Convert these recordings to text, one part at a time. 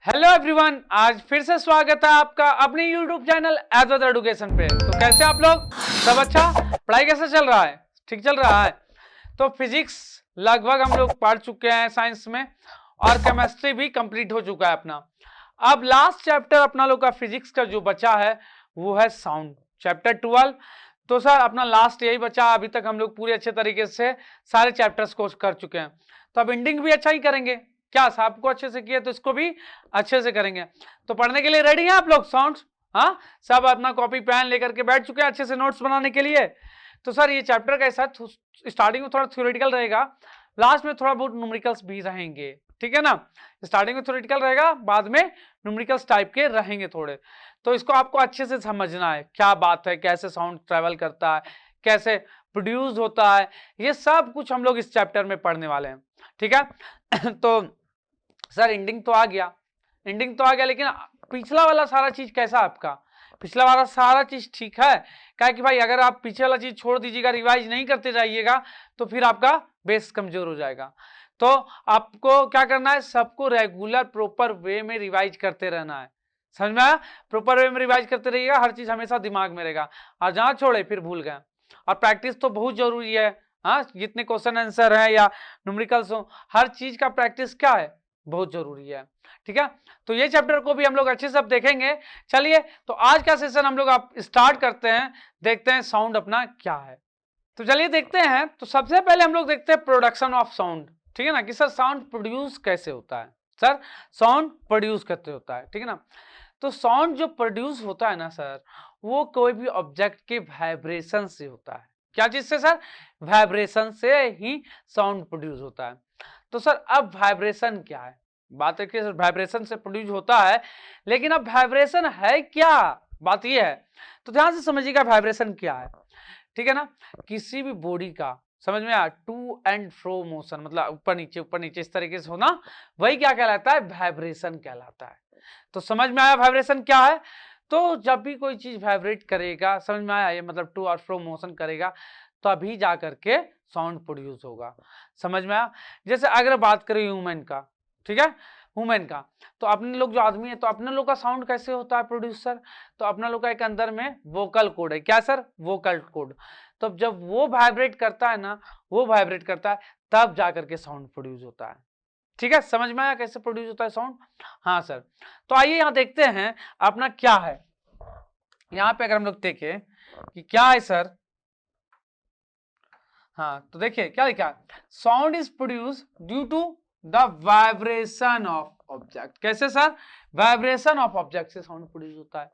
Hello everyone, आज फिर से स्वागत है आपका अपने यूट्यूब चैनल एज एजुकेशन पे। तो कैसे आप लोग? सब अच्छा? पढ़ाई कैसे चल रहा है? ठीक चल रहा है? तो फिजिक्स लगभग हम लोग पढ़ चुके हैं साइंस में, और केमिस्ट्री भी कंप्लीट हो चुका है अपना। अब लास्ट चैप्टर अपना लोग का फिजिक्स का जो बचा है वो है साउंड, चैप्टर 12। तो सर अपना लास्ट यही बचा। अभी तक हम लोग पूरे अच्छे तरीके से सारे चैप्टर्स को कर चुके हैं, तो अब एंडिंग भी अच्छा ही करेंगे। क्या साहब को अच्छे से किया तो इसको भी अच्छे से करेंगे। तो पढ़ने के लिए रेडी हैं आप लोग? साउंड्स, हाँ, सब अपना कॉपी पेन लेकर के बैठ चुके हैं अच्छे से नोट्स बनाने के लिए। तो सर ये चैप्टर कैसा, स्टार्टिंग में थोड़ा थ्योरेटिकल रहेगा, लास्ट में थोड़ा बहुत न्यूमेरिकल्स भी रहेंगे, ठीक है ना। स्टार्टिंग में थ्योरेटिकल रहेगा, बाद में न्यूमेरिकल्स टाइप के रहेंगे थोड़े। तो इसको आपको अच्छे से समझना है, क्या बात है, कैसे साउंड ट्रेवल करता है, कैसे प्रोड्यूस होता है, ये सब कुछ हम लोग इस चैप्टर में पढ़ने वाले हैं, ठीक है। तो सर एंडिंग तो आ गया, एंडिंग तो आ गया, लेकिन पिछला वाला सारा चीज कैसा आपका? पिछला वाला सारा चीज ठीक है? क्या कि भाई अगर आप पीछे वाला चीज छोड़ दीजिएगा, रिवाइज नहीं करते जाइएगा, तो फिर आपका बेस कमजोर हो जाएगा। तो आपको क्या करना है, सबको रेगुलर प्रॉपर वे में रिवाइज करते रहना है, समझ में आया? प्रॉपर वे में रिवाइज करते रहिएगा, हर चीज हमेशा दिमाग में रहेगा, और जहां छोड़े फिर भूल गए। और प्रैक्टिस तो बहुत जरूरी है। हाँ, जितने क्वेश्चन आंसर है या न्यूमेरिकल्स हो, हर चीज का प्रैक्टिस क्या है, बहुत जरूरी है, ठीक है। तो ये चैप्टर को भी हम लोग अच्छे से अब देखेंगे। चलिए, तो आज का सेशन हम लोग आप स्टार्ट करते हैं, देखते हैं साउंड अपना क्या है। तो चलिए देखते हैं। तो सबसे पहले हम लोग देखते हैं प्रोडक्शन ऑफ साउंड, ठीक है ना, कि सर साउंड प्रोड्यूस कैसे होता है। सर साउंड प्रोड्यूस कैसे होता है, ठीक है ना। तो साउंड जो प्रोड्यूस होता है ना सर, वो कोई भी ऑब्जेक्ट के वाइब्रेशन से होता है। क्या चीज से सर? वाइब्रेशन से ही साउंड प्रोड्यूस होता है। तो सर अब वाइब्रेशन क्या है? बात है कि वाइब्रेशन से प्रोड्यूस होता है, लेकिन अब वाइब्रेशन है क्या, बात ये है। तो ध्यान से समझिएगा वाइब्रेशन क्या है, ठीक है ना। किसी भी बॉडी का, समझ में आया, टू एंड फ्रो मोशन, मतलब ऊपर नीचे इस तरीके से होना, वही क्या कहलाता है? वाइब्रेशन कहलाता है। तो समझ में आया वाइब्रेशन क्या है? तो जब भी कोई चीज वाइब्रेट करेगा, समझ में आया, ये मतलब टू और फ्रो मोशन करेगा, तो अभी जा करके साउंड प्रोड्यूस होगा। समझ में आया? जैसे अगर बात करें ह्यूमन का, ठीक है, ह्यूमन का, तो अपने लोग जो आदमी है, तो अपने लोग का साउंड कैसे होता है प्रोड्यूसर? तो अपना लोग का एक अंदर में वोकल कोड है। क्या सर? Vocal cord. तो जब वो वाइब्रेट करता है ना, वो वाइब्रेट करता है, तब जाकर के साउंड प्रोड्यूस होता है, ठीक है। समझ में आया कैसे प्रोड्यूस होता है साउंड? हाँ सर। तो आइए यहां देखते हैं अपना क्या है। यहां पे अगर हम लोग देखें कि क्या है सर, हाँ, तो देखिए क्या लिखा है, sound is produce due to the vibration of object. कैसे सर? वाइब्रेशन ऑफ ऑब्जेक्ट से साउंड प्रोड्यूस होता है।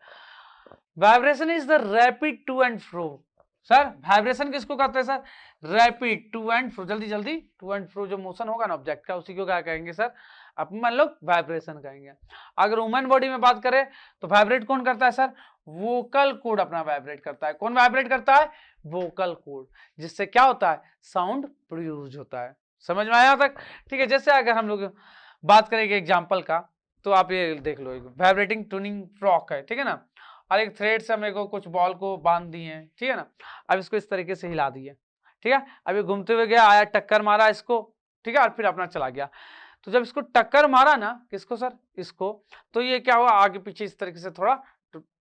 Vibration is the rapid to and fro. Sir vibration किसको कहते हैं sir? Rapid to and fro, जल्दी जल्दी टू एंड फ्रो जो मोशन होगा ना ऑब्जेक्ट का, उसी को क्या कहेंगे सर? अपन लोग वाइब्रेशन कहेंगे। अगर ह्यूमन बॉडी में बात करें, तो वाइब्रेट कौन करता है सर? वोकल कॉर्ड अपना वाइब्रेट करता है। कौन वाइब्रेट करता है? वोकल कॉर्ड, जिससे क्या होता है? साउंड प्रोड्यूस होता है। समझ में आया तक? ठीक है। जैसे अगर हम लोग बात करेंगे एग्जाम्पल का, तो आप ये देख लो, वाइब्रेटिंग ट्यूनिंग फ्रॉक है, ठीक है ना, और एक थ्रेड से मेरे को कुछ बॉल को बांध दिए हैं, ठीक है ना। अब इसको इस तरीके से हिला दिए, ठीक है। अब ये घूमते हुए गया, आया, टक्कर मारा इसको, ठीक है, और फिर अपना चला गया। तो जब इसको टक्कर मारा ना, किसको सर? इसको, तो ये क्या हुआ, आगे पीछे इस तरीके से थोड़ा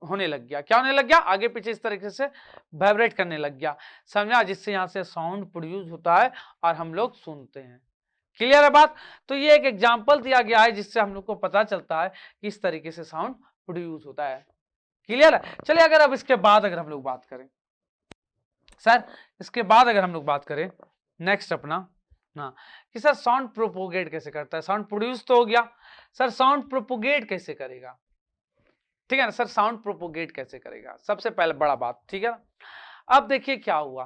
होने लग गया। क्या होने लग गया? आगे पीछे इस तरीके से वाइब्रेट करने लग गया, समझा? जिससे यहाँ से साउंड प्रोड्यूस होता है और हम लोग सुनते हैं। क्लियर है बात? तो ये एक एग्जाम्पल दिया गया है, जिससे हम लोग को पता चलता है कि इस तरीके से साउंड प्रोड्यूस होता है। क्लियर है? चलिए, अगर अब इसके बाद अगर हम लोग बात करें सर, इसके बाद अगर हम लोग बात करें नेक्स्ट अपना, हाँ, कि सर साउंड प्रोपोगेट कैसे करता है? साउंड प्रोड्यूस तो हो गया, सर साउंड प्रोपोगेट कैसे करेगा? ठीक है ना सर, साउंड प्रोपोगेट कैसे करेगा, सबसे पहले बड़ा बात, ठीक है ना। अब देखिए क्या हुआ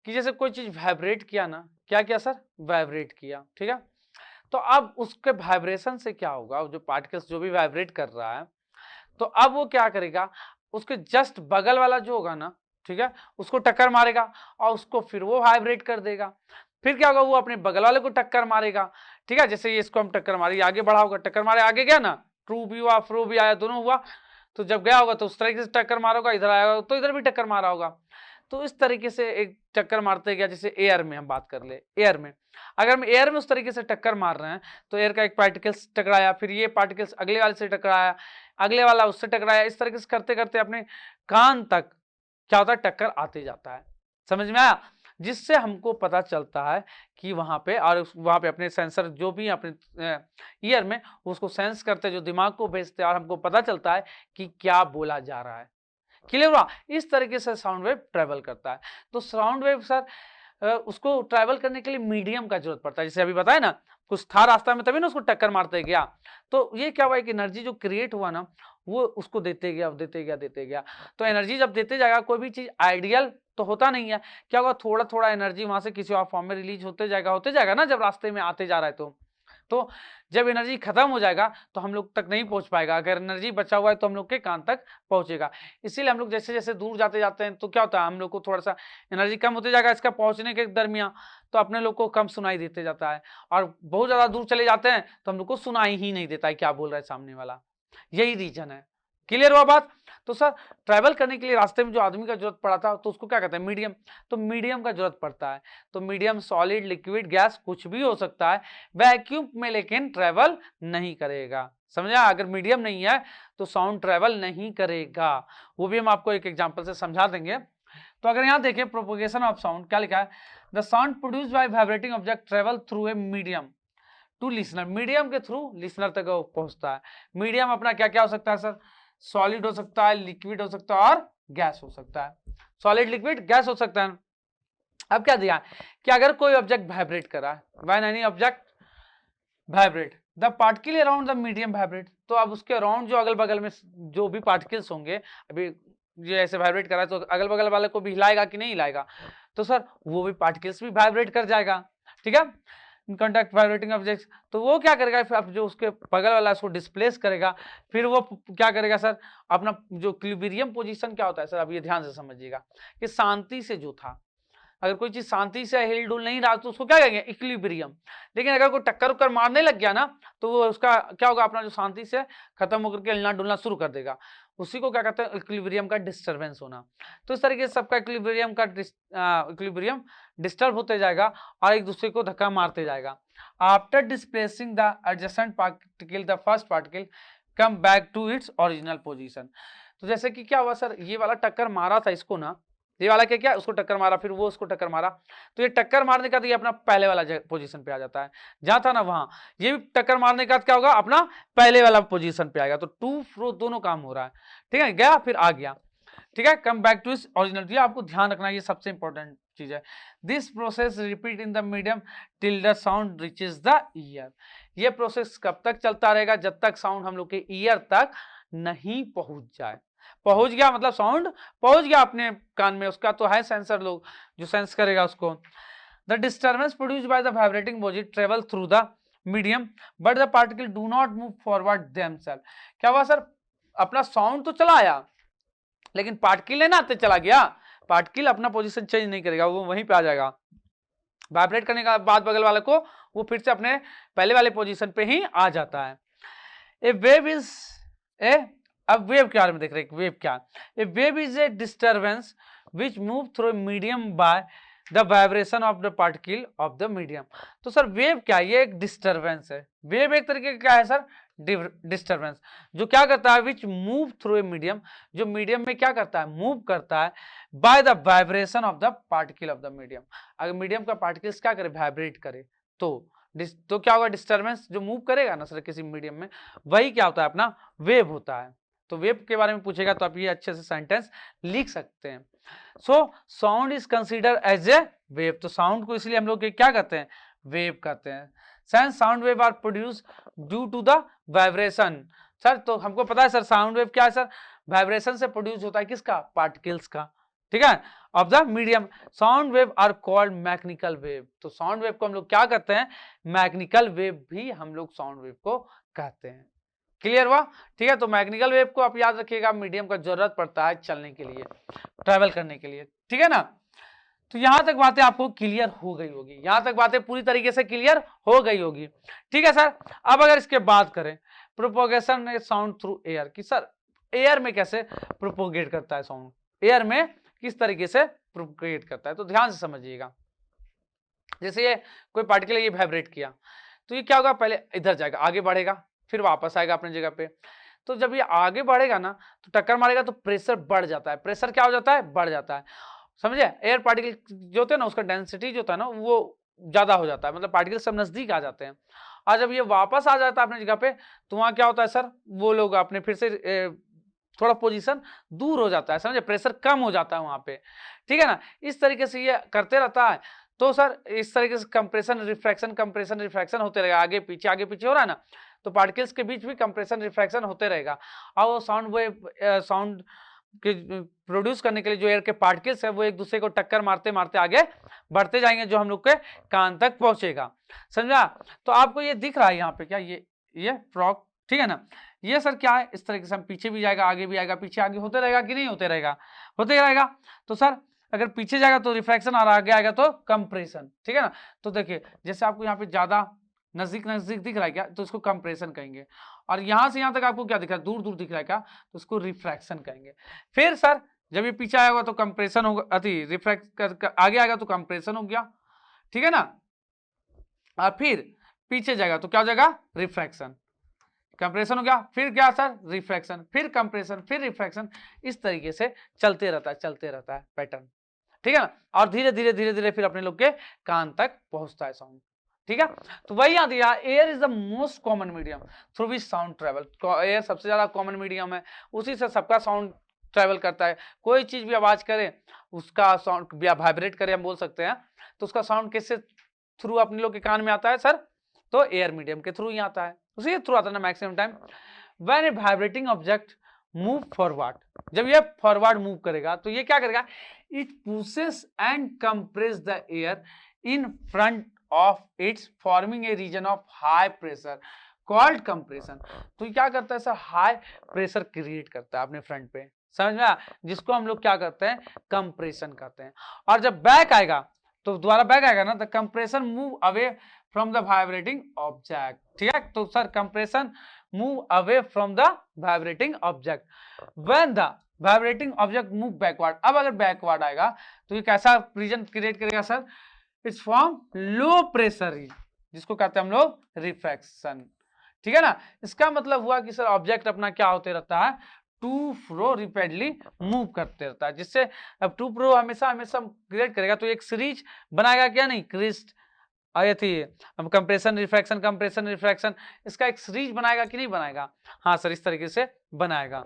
कि जैसे कोई चीज वाइब्रेट किया ना, क्या किया सर? वाइब्रेट किया, ठीक है। तो अब उसके वाइब्रेशन से क्या होगा, जो पार्टिकल्स जो भी वाइब्रेट कर रहा है, तो अब वो क्या करेगा, उसके जस्ट बगल वाला जो होगा ना, ठीक है, उसको टक्कर मारेगा, और उसको फिर वो वाइब्रेट कर देगा। फिर क्या होगा, वो अपने बगल वाले को टक्कर मारेगा, ठीक है। जैसे ये इसको हम टक्कर मारे, आगे बढ़ा होगा, टक्कर मारे, आगे गया ना, ट्रू भी हुआ, फ्रो भी आया, दोनों हुआ। तो जब गया होगा तो उस तरीके से टक्कर मारा होगा, इधर आया होगा तो इधर भी टक्कर मारा होगा। तो इस तरीके से एक टक्कर मारते गया। जैसे एयर में हम बात कर ले, एयर में अगर हम एयर में उस तरीके से टक्कर मार रहे हैं तो एयर का एक पार्टिकल्स टकराया, फिर ये पार्टिकल्स अगले वाले से टकराया, अगले वाला उससे टकराया, इस तरीके से करते करते अपने कान तक क्या होता है, टक्कर आते जाता है। समझ में आया? जिससे हमको पता चलता है कि वहां पे, और वहां पे अपने सेंसर जो भी अपने ईयर में उसको सेंस करते, जो दिमाग को भेजते हैं, और हमको पता चलता है कि क्या बोला जा रहा है। क्लियर हुआ? इस तरीके से साउंड वेव ट्रेवल करता है। तो साउंड वेव सर उसको ट्रैवल करने के लिए मीडियम का जरूरत पड़ता है। जैसे अभी बताया ना, कुछ था रास्ता में तभी ना उसको टक्कर मारते गया। तो ये क्या हुआ कि एनर्जी जो क्रिएट हुआ ना, वो उसको देते गया। तो एनर्जी जब देते जाएगा, कोई भी चीज आइडियल तो होता नहीं है, क्या होगा, थोड़ा थोड़ा एनर्जी वहां से किसी और फॉर्म में रिलीज होते जाएगा ना, जब रास्ते में आते जा रहा है तो जब एनर्जी खत्म हो जाएगा तो हम लोग तक नहीं पहुंच पाएगा। अगर एनर्जी बचा हुआ है तो हम लोग के कान तक पहुंचेगा। इसीलिए हम लोग जैसे जैसे दूर जाते जाते हैं तो क्या होता है, हम लोग को थोड़ा सा एनर्जी कम होते जाएगा इसका पहुंचने के दरमियान, तो अपने लोग को कम सुनाई देते जाता है। और बहुत ज्यादा दूर चले जाते हैं तो हम लोग को सुनाई ही नहीं देता है क्या बोल रहा है सामने वाला। यही रीजन है। क्लियर हुआ बात? तो सर ट्रैवल करने के लिए रास्ते में जो आदमी का जरूरत पड़ा था तो उसको क्या कहते हैं, मीडियम। तो मीडियम का जरूरत पड़ता है। तो मीडियम सॉलिड, लिक्विड, गैस कुछ भी हो सकता है, वैक्यूम में लेकिन ट्रैवल नहीं करेगा। समझा? अगर मीडियम नहीं है तो साउंड ट्रैवल नहीं करेगा। वो भी हम आपको एक एग्जांपल से समझा देंगे। तो अगर यहाँ देखें प्रोपोगेशन ऑफ साउंड, क्या लिखा है, the sound produced by vibrating object travel through a medium to listener. Medium के थ्रू लिसनर तक पहुंचता है। मीडियम अपना क्या क्या हो सकता है सर, सॉलिड हो सकता है, लिक्विड हो सकता है, और गैस हो सकता है। सॉलिड, लिक्विड, गैस हो सकता है। अब क्या दिया कि अगर कोई ऑब्जेक्ट वाइब्रेट कर रहा है, when any object vibrate the particle around the medium vibrate, तो अब उसके अराउंड जो अगल बगल में जो भी पार्टिकल्स होंगे, अभी ये ऐसे वाइब्रेट कर रहा है तो अगल बगल वाले को भी हिलाएगा कि नहीं हिलाएगा, तो सर वो भी पार्टिकल्स भी वाइब्रेट कर जाएगा। ठीक है, कॉन्टैक्ट वाइब्रेटिंग ऑब्जेक्ट्स, तो वो क्या करेगा, फिर अब जो उसके बगल वाला उसको डिस्प्लेस करेगा, फिर वो क्या करेगा सर, अपना जो इक्विलिब्रियम पोजीशन क्या होता है सर, अब ये ध्यान से समझिएगा कि शांति से जो था, अगर कोई चीज शांति से हिल डुल नहीं रहा तो उसको क्या कहेंगे, इक्विलिब्रियम। लेकिन अगर कोई टक्कर उक्कर मारने लग गया ना तो वो उसका क्या होगा, अपना जो शांति से खत्म होकर के हिलना डुलना शुरू कर देगा। उसी को क्या कहते हैं, इक्विलिब्रियम का डिस्टर्बेंस होना। तो इस तरीके से सबका इक्विलिब्रियम डिस्टर्ब होते जाएगा और एक दूसरे को धक्का मारते जाएगा। After displacing the adjacent particle, the first particle come back to its original position. तो जैसे कि क्या हुआ सर, ये वाला टक्कर मारा था इसको ना, ये वाला क्या उसको टक्कर मारा, फिर वो उसको टक्कर मारा, तो ये टक्कर मारने का तो ये अपना पहले वाला पोजीशन पे आ जाता है, जहां था ना वहां। ये भी टक्कर मारने का क्या होगा, अपना पहले वाला पोजीशन पे आएगा। तो टू फ्रो दोनों काम हो रहा है। ठीक है, गया फिर आ गया। ठीक है, कम बैक टू इस ओरिजिनल। ये आपको ध्यान रखना, ये सबसे इंपॉर्टेंट चीज है। This process repeat in the medium till the sound reaches the year. ये प्रोसेस कब तक चलता रहेगा, जब तक साउंड हम लोग के ईयर तक नहीं पहुंच जाए। पहुंच गया मतलब साउंड पहुंच गया अपने कान में, उसका तो है सेंसर लोग जो सेंस करेगा उसको। The disturbance produced by the vibrating body travel through the medium but the particle do not move forward themselves. क्या हुआ सर, अपना साउंड तो चला आया लेकिन पार्टिकल है ना आते चला गया, पार्टिकल अपना पोजीशन चेंज नहीं करेगा, वो वहीं पे आ जाएगा। वाइब्रेट करने का बाद बगल वाले को वो फिर से अपने पहले वाले पोजीशन पे ही आ जाता है। ए वेव इज अब वेव के बारे में देख रहे हैं। वेव क्या, a wave is a disturbance which move through medium by the vibration of the particle of the medium. तो सर वेव क्या, ये एक डिस्टर्बेंस है। वेव एक तरीके का क्या है सर, डिस्टर्बेंस, जो क्या करता है, विच मूव थ्रू ए मीडियम, जो मीडियम में क्या करता है, मूव करता है, bye the vibration of the particle of the medium. अगर मीडियम का पार्टिकल्स क्या करे, वाइब्रेट करे, तो क्या होगा, डिस्टर्बेंस जो मूव करेगा ना सर किसी मीडियम में, वही क्या होता है, अपना वेव होता है। तो वेव के बारे में पूछेगा तो आप ये अच्छे से सेंटेंस लिख सकते हैं। So sound is consider as a wave. तो साउंड को इसलिए हम लोग क्या कहते हैं, वेव कहते हैं। Sense sound wave are produce due to the vibration. Sir तो हमको पता है सर साउंड वेव क्या है सर, वाइब्रेशन से प्रोड्यूस होता है, किसका, पार्टिकल्स का। ठीक है, of the medium. Sound wave are called mechanical wave. तो साउंड वेव को हम लोग क्या कहते हैं, मैकेनिकल वेव भी हम लोग साउंड वेव को कहते हैं। क्लियर हुआ? ठीक है, तो मैकेनिकल वेव को आप याद रखिएगा, मीडियम का जरूरत पड़ता है चलने के लिए, ट्रैवल करने के लिए। ठीक है ना, तो यहां तक बातें आपको क्लियर हो गई होगी, यहां तक बातें पूरी तरीके से क्लियर हो गई होगी। ठीक है सर, अब अगर इसके बात करें प्रोपोगेशन साउंड थ्रू एयर की, सर एयर में कैसे प्रोपोगेट करता है साउंड, एयर में किस तरीके से प्रोपगेट करता है। तो ध्यान से समझिएगा, जैसे ये कोई पार्टिकल ये वाइब्रेट किया तो ये क्या होगा, पहले इधर जाएगा, आगे बढ़ेगा, फिर वापस आएगा अपनी जगह पे। तो जब ये आगे बढ़ेगा ना तो टक्कर मारेगा तो प्रेशर बढ़ जाता है। प्रेशर क्या हो जाता है, बढ़ जाता है, समझे। एयर पार्टिकल जो होते हैं ना उसका डेंसिटी जो होता है ना वो ज्यादा हो जाता है, मतलब पार्टिकल सब नजदीक आ जाते हैं। और जब ये वापस आ जाता है अपनी जगह पे तो वहां क्या होता है सर, वो लोग अपने फिर से थोड़ा पोजीशन दूर हो जाता है, समझे, प्रेशर कम हो जाता है वहां पे, ठीक है ना। इस तरीके से ये करते रहता है। तो सर इस तरीके से कंप्रेशन रिफ्रैक्शन होते रहेगा, आगे पीछे हो रहा है ना, तो पार्टिकल्स के बीच भी कंप्रेशन रिफ्रैक्शन होते रहेगा। और वो साउंड के प्रोड्यूस करने के लिए जो एयर के पार्टिकल्स है वो एक दूसरे को टक्कर मारते मारते आगे बढ़ते जाएंगे, जो हम लोग के कान तक पहुंचेगा, समझा। तो आपको ये दिख रहा है यहाँ पे क्या, ये फ्रॉग, ठीक है ना। ये सर क्या है, इस तरीके से हम पीछे भी जाएगा, आगे भी आएगा, पीछे आगे होते रहेगा कि नहीं होते रहेगा, होते रहेगा। तो सर अगर पीछे जाएगा तो रिफ्रैक्शन और आगे आएगा तो कंप्रेशन, ठीक है ना। तो देखिए जैसे आपको यहाँ पे ज्यादा नजदीक दिख रहा है क्या, तो इसको कंप्रेशन कहेंगे। और यहां से यहां तक आपको क्या दिख रहा है, दूर दूर दिख रहा है क्या, तो उसको रिफ्रैक्शन कहेंगे। फिर सर जब ये पीछे आएगा तो कंप्रेशन होगा, रिफ्रैक्ट आगे आएगा तो कंप्रेशन हो गया, ठीक है ना। और फिर पीछे जाएगा तो क्या हो जाएगा, रिफ्रैक्शन, कंप्रेशन हो गया, फिर क्या सर, रिफ्रैक्शन, फिर कंप्रेशन, फिर रिफ्रैक्शन। इस तरीके से चलते रहता है पैटर्न, ठीक है ना। और धीरे धीरे फिर अपने लोग के कान तक पहुंचता है साउंड, ठीक है। तो वही याद दिया, air is the most common medium through which sound travel. Air सबसे ज्यादा कॉमन मीडियम है, उसी से सबका साउंड ट्रेवल करता है। कोई चीज भी आवाज करे उसका साउंड या वाइब्रेट करे हम बोल सकते हैं, तो उसका साउंड किससे थ्रू अपने लोग के कान में आता है सर, तो एयर मीडियम के थ्रू ही आता है, उसी के थ्रू आता है ना maximum time. When a vibrating object move forward, जब ये फॉरवर्ड मूव करेगा तो ये क्या करेगा, it pushes and compress the air in front of its forming a region of high pressure called compression. तो क्या करता है सर, हाई प्रेशर क्रिएट करता है अपने फ्रंट पे, समझ में आया, जिसको हम लोग क्या करते हैं, कंप्रेशन करते हैं। और जब बैक आएगा तो दोबारा बैक आएगा ना, the compression move away from the vibrating object, ठीक है। तो sir compression move away from the vibrating object when the vibrating object move backward. अब अगर बैकवर्ड आएगा तो ये कैसा रीजन क्रिएट करेगा sir, it's form low pressure, जिसको कहते हैं हम लोग रिफ्रैक्शन, ठीक है ना। इसका मतलब हुआ कि सर ऑब्जेक्ट अपना क्या होते रहता है, टू फ्रो रिपीटेडली मूव करते रहता है, जिससे अब टू फ्रो हमेशा क्रिएट करेगा तो एक सीरीज बनाएगा, क्या नहीं, क्रिस्ट आए थी अब कंप्रेशन रिफ्रैक्शन, इसका एक सीरीज बनाएगा कि नहीं बनाएगा, हाँ सर इस तरीके से बनाएगा,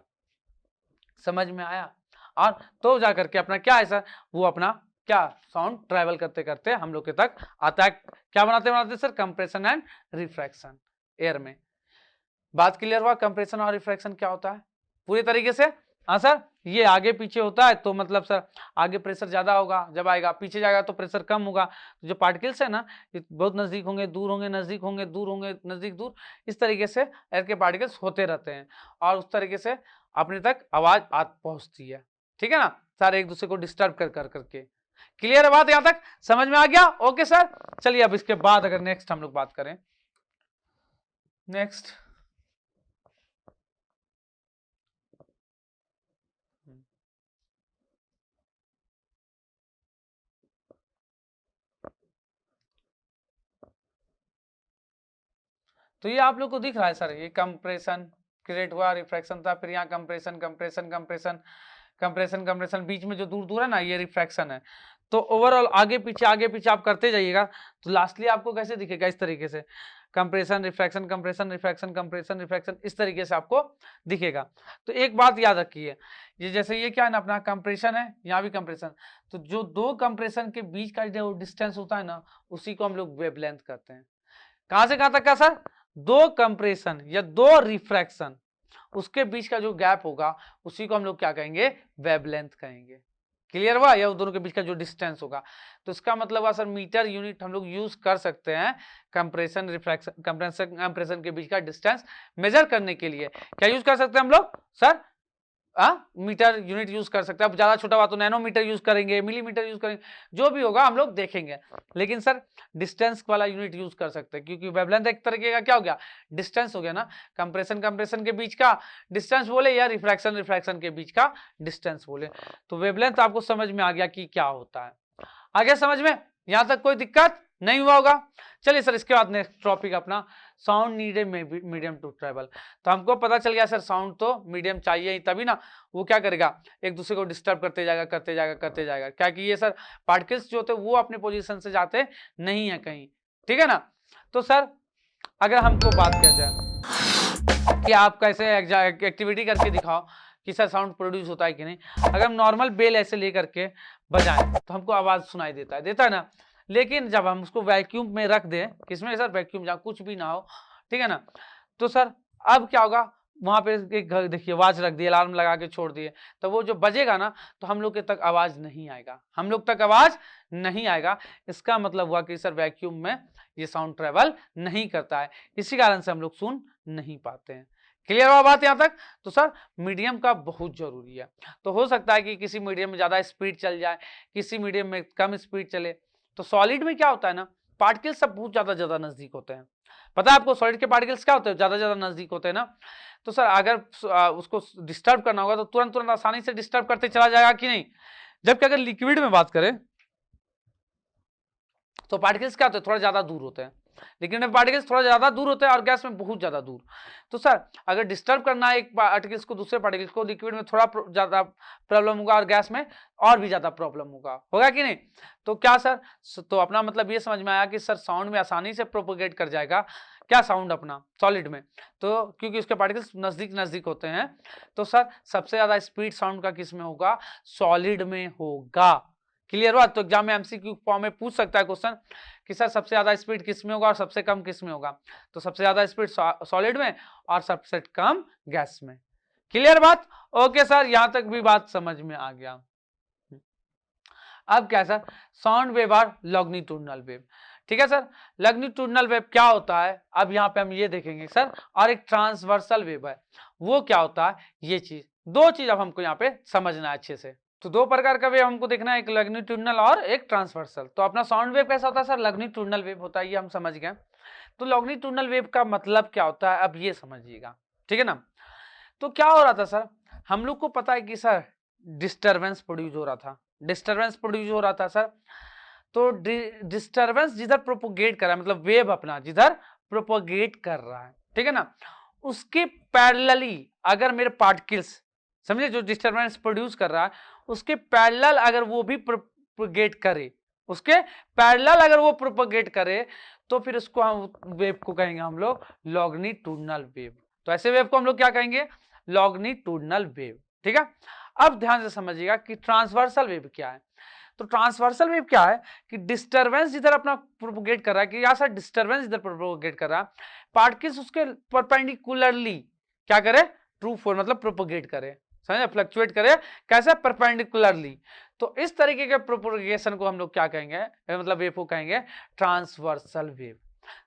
समझ में आया। और तो जाकर के अपना क्या है सर, वो अपना क्या साउंड ट्रैवल करते करते हम लोग के तक आता है। क्या बनाते sir, compression and refraction air में। बात क्लियर हुआ, कंप्रेशन और रिफ्रैक्शन क्या होता है पूरी तरीके से। हाँ सर, ये आगे पीछे होता है तो मतलब सर आगे प्रेशर ज्यादा होगा जब आएगा, पीछे जाएगा तो प्रेशर कम होगा। तो जो पार्टिकल्स है ना ये बहुत नजदीक होंगे, दूर होंगे, नजदीक होंगे, दूर होंगे, नजदीक, दूर, इस तरीके से एयर के पार्टिकल्स होते रहते हैं और उस तरीके से अपने तक आवाज पहुंचती है, ठीक है ना। सर एक दूसरे को डिस्टर्ब कर करके। क्लियर है बात, यहां तक समझ में आ गया, ओके सर। चलिए अब इसके बाद अगर नेक्स्ट हम लोग बात करें, नेक्स्ट तो ये आप लोग को दिख रहा है सर, ये कंप्रेशन क्रिएट हुआ, रिफ्रैक्शन था, फिर यहाँ कंप्रेशन बीच में जो दूर है ना ये रिफ्रैक्शन है। तो ओवरऑल आगे पीछे आप करते जाइएगा तो लास्टली आपको कैसे दिखेगा, इस तरीके से कंप्रेशन रिफ्रैक्शन इस तरीके से आपको दिखेगा। तो एक बात याद रखिए, ये जैसे ये क्या है ना अपना कंप्रेशन है, यहाँ भी कंप्रेशन, तो जो दो कंप्रेशन के बीच का जो डिस्टेंस होता है ना उसी को हम लोग वेवलेंथ कहते हैं। कहां से कहां तक का सर, दो कंप्रेशन या दो रिफ्रैक्शन उसके बीच का जो गैप होगा उसी को हम लोग क्या कहेंगे, वेवलेंथ कहेंगे। क्लियर हुआ, या दोनों के बीच का जो डिस्टेंस होगा। तो इसका मतलब हुआ सर मीटर यूनिट हम लोग यूज कर सकते हैं कंप्रेशन रिफ्रैक्शन कंप्रेशन के बीच का डिस्टेंस मेजर करने के लिए। क्या यूज कर सकते हैं हम लोग सर, मीटर यूनिट यूज कर सकते हैं। अब ज्यादा छोटा हुआ तो नैनोमीटर यूज करेंगे, मिलीमीटर यूज करेंगे, जो भी होगा हम लोग देखेंगे। लेकिन सर डिस्टेंस वाला यूनिट यूज कर सकते हैं, क्योंकि वेवलेंथ एक तरीके का क्या हो गया, डिस्टेंस हो गया ना। कंप्रेशन के बीच का डिस्टेंस बोले या रिफ्रैक्शन के बीच का डिस्टेंस बोले। तो वेवलेंथ आपको समझ में आ गया कि क्या होता है। आगे समझ में, यहां तक कोई दिक्कत नहीं हुआ होगा। चलिए सर, इसके बाद नेक्स्ट टॉपिक अपना sound needed medium to travel. तो हमको पता चल गया सर साउंड तो मीडियम चाहिए ही, तभी ना वो क्या करेगा, एक दूसरे को डिस्टर्ब करते जाएगा। क्या कि ये सर पार्टिकल्स जो होते हैं वो अपने पोजीशन से जाते नहीं है कहीं, ठीक है ना। तो सर अगर हमको बात किया जाए कि आप कैसे एक्टिविटी करके दिखाओ कि सर साउंड प्रोड्यूस होता है कि नहीं। अगर हम नॉर्मल बेल ऐसे लेकर के बजाएं तो हमको आवाज सुनाई देता है ना। लेकिन जब हम उसको वैक्यूम में रख दें, किसमें सर, वैक्यूम, जहाँ कुछ भी ना हो, ठीक है ना, तो सर अब क्या होगा, वहां पे एक देखिए आवाज रख दी, अलार्म लगा के छोड़ दिए, तो वो जो बजेगा ना तो हम लोग के तक आवाज नहीं आएगा, हम लोग तक आवाज नहीं आएगा। इसका मतलब हुआ कि सर वैक्यूम में ये साउंड ट्रेवल नहीं करता है, इसी कारण से हम लोग सुन नहीं पाते हैं। क्लियर हुआ बात यहां तक। तो सर मीडियम का बहुत जरूरी है। तो हो सकता है कि किसी मीडियम में ज्यादा स्पीड चल जाए, किसी मीडियम में कम स्पीड चले। तो सॉलिड में क्या होता है ना, पार्टिकल्स सब बहुत ज्यादा नजदीक होते हैं। पता है आपको सॉलिड के पार्टिकल्स क्या होते हैं, ज्यादा नजदीक होते हैं ना। तो सर अगर उसको डिस्टर्ब करना होगा तो तुरंत आसानी से डिस्टर्ब करते चला जाएगा कि नहीं। जबकि अगर लिक्विड में बात करें तो पार्टिकल्स क्या होते हैं, थोड़ा ज्यादा दूर होते हैं। लिक्विड में पार्टिकल्स थोड़ा ज्यादा दूर होते हैं और गैस में बहुत ज्यादा दूर। तो सर अगर डिस्टर्ब करना है एक पार्टिकल्स को दूसरे पार्टिकल्स को, लिक्विड में थोड़ा ज्यादा प्रॉब्लम होगा और गैस में और भी ज्यादा प्रॉब्लम होगा कि नहीं। तो क्या सर, तो अपना मतलब ये समझ में आया कि सर साउंड में आसानी से प्रोपोगेट कर जाएगा क्या साउंड अपना सॉलिड में, तो क्योंकि उसके पार्टिकल्स नजदीक होते हैं। तो सर सबसे ज्यादा स्पीड साउंड का किस में होगा, सॉलिड में होगा। क्लियर हुआ। तो एग्जाम में एमसीक्यू फॉर्म में पूछ सकता है क्वेश्चन कि सर सबसे ज्यादा स्पीड किस में होगा और सबसे कम किस में होगा। तो सबसे ज्यादा स्पीड सॉलिड में और सबसे कम गैस में। क्लियर बात। ओके सर, यहां तक भी बात समझ में आ गया। अब क्या सर, साउंड वेव और लॉन्गिट्यूडिनल वेव। ठीक है सर, लॉन्गिट्यूडिनल वेव क्या होता है, अब यहाँ पे हम ये देखेंगे सर। और एक ट्रांसवर्सल वेव है, वो क्या होता है, ये चीज, दो चीज अब हमको यहाँ पे समझना है अच्छे से। तो दो प्रकार का वेव हमको देखना है, एक लॉन्गिट्यूडिनल और एक ट्रांसवर्सल। तो अपना साउंड वेव कैसा होता है सर, लॉन्गिट्यूडिनल वेव होता है, ये हम समझ गए। तो लॉन्गिट्यूडिनल वेव का मतलब क्या होता है, अब ये समझिएगा, ठीक है ना। तो क्या हो रहा था सर, हम लोग को पता है कि सर डिस्टरबेंस प्रोड्यूस हो रहा था सर। तो डिस्टरबेंस जिधर प्रोपोगेट कर रहा है, मतलब वेव अपना जिधर प्रोपोगेट कर रहा है, ठीक है ना, उसके पैरेलली अगर मेरे पार्टिकल्स, समझे, जो डिस्टरबेंस प्रोड्यूस कर रहा है उसके पैरेलल अगर वो भी प्रोपोगेट करे, उसके पैरेलल अगर वो प्रोपोगेट करे, तो फिर उसको हम वेव को कहेंगे हम लोग लॉन्गिट्यूडिनल वेव। तो ऐसे वेव को हम लोग क्या कहेंगे, लॉन्गिट्यूडिनल वेव। ठीक है। अब ध्यान से समझिएगा कि ट्रांसवर्सल वेव क्या है। तो ट्रांसवर्सल वेव क्या है कि डिस्टरबेंस जिधर अपना प्रोपोगेट कर रहा है, कि या सर डिस्टरबेंस जिधर प्रोपोगेट कर रहा है, पार्टिकल्स उसके परपेंडिकुलरली क्या करे, ट्रू फोर मतलब प्रोपोगेट करे, समझे, फ्लक्चुएट करे, कैसे, परपेंडिकुलरली। तो इस तरीके के प्रोपोगेशन को हम लोग क्या कहेंगे, मतलब वेव को कहेंगे ट्रांसवर्सल वेव।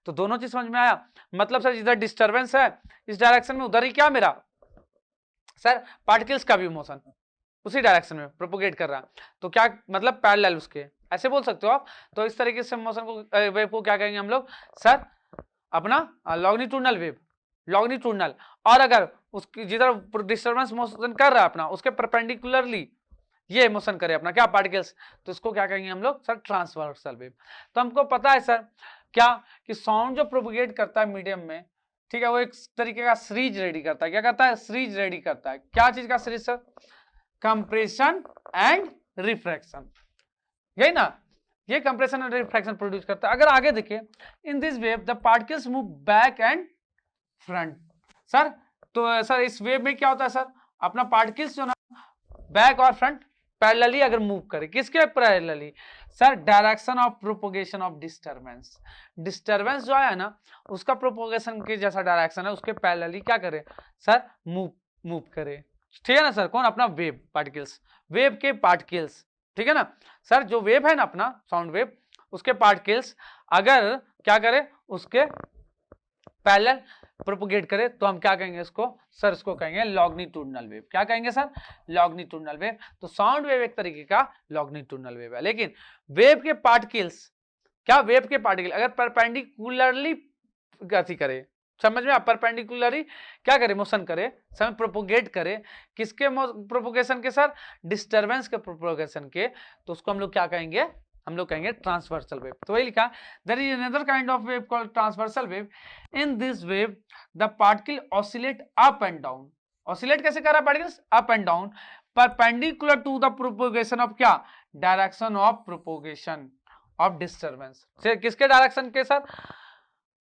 तो दोनों चीज समझ में आया। मतलब सर जिधर डिस्टरबेंस है इस डायरेक्शन में, उधर ही क्या मेरा सर पार्टिकल्स का भी मोशन उसी डायरेक्शन में प्रोपोगेट कर रहा है। तो क्या मतलब पैरेलल उसके, ऐसे बोल सकते हो आप। तो इस तरीके से मोशन को, वेव को क्या कहेंगे हम लोग सर, अपना लॉन्गिट्यूडिनल वेव, लॉन्गिट्यूडिनल। और अगर उसकी जिधर डिस्टरबेंस मोशन कर रहा है अपना, उसके परपेंडिकुलरली ये मोशन करे अपना क्या, पार्टिकल्स, तो इसको क्या कहेंगे हम लोग सर, ट्रांसवर्सल वेव। तो हमको पता है सर क्या कि साउंड जो प्रोपोगेट करता है मीडियम में, ठीक है, वो एक तरीके का सीरीज रेडी करता है। क्या करता है, सीरीज रेडी करता है। क्या चीज का series sir, compression and refraction, यही ना, ये कंप्रेशन एंड रिफ्रैक्शन प्रोड्यूस करता है। अगर आगे देखिए, इन this wave the particles move back and front. Sir तो सर इस वेव में क्या होता है सर, अपना पार्टिकल्स जो ना बैक और फ्रंट पैरेलली अगर मूव करे, किसके parallelly sir, direction of propagation of disturbance. Disturbance जो है ना उसका प्रोपोगेशन के जैसा डायरेक्शन है, उसके पैरेलली क्या करे सर, मूव करे। ठीक है ना सर, कौन, अपना वेव, पार्टिकल्स, वेव के पार्टिकल्स, ठीक है ना सर। जो वेव है ना अपना साउंड वेव, उसके पार्टिकल्स अगर क्या करे, उसके पैरेलल प्रोपोगेट करे तो हम क्या कहेंगे इसको सर, इसको कहेंगे लॉन्गिट्यूडनल वेव। क्या कहेंगे सर? Longitudinal wave. तो साउंड वेव एक तरीके का लॉन्गिट्यूडनल वेव है। लेकिन वेव के पार्टिकल्स, क्या वेव के पार्टिकल अगर परपेंडिकुलरली गति करे, समझ में, परपेंडिकुलरली क्या करे, मोशन करे, समय प्रोपोगेट करे, किसके प्रोपोगेशन के सर? डिस्टरबेंस के प्रोपोगेशन के, तो उसको हम लोग क्या कहेंगे? हम लोग कहेंगे ट्रांसवर्सल वेव। तो वही लिखा, there is another kind of wave called transversal wave. In this wave the particle oscillate up and down. Oscillate कैसे कर रहा है particles? Up and down, perpendicular to the propagation of क्या? Direction of propagation of disturbance. किसके direction के sir?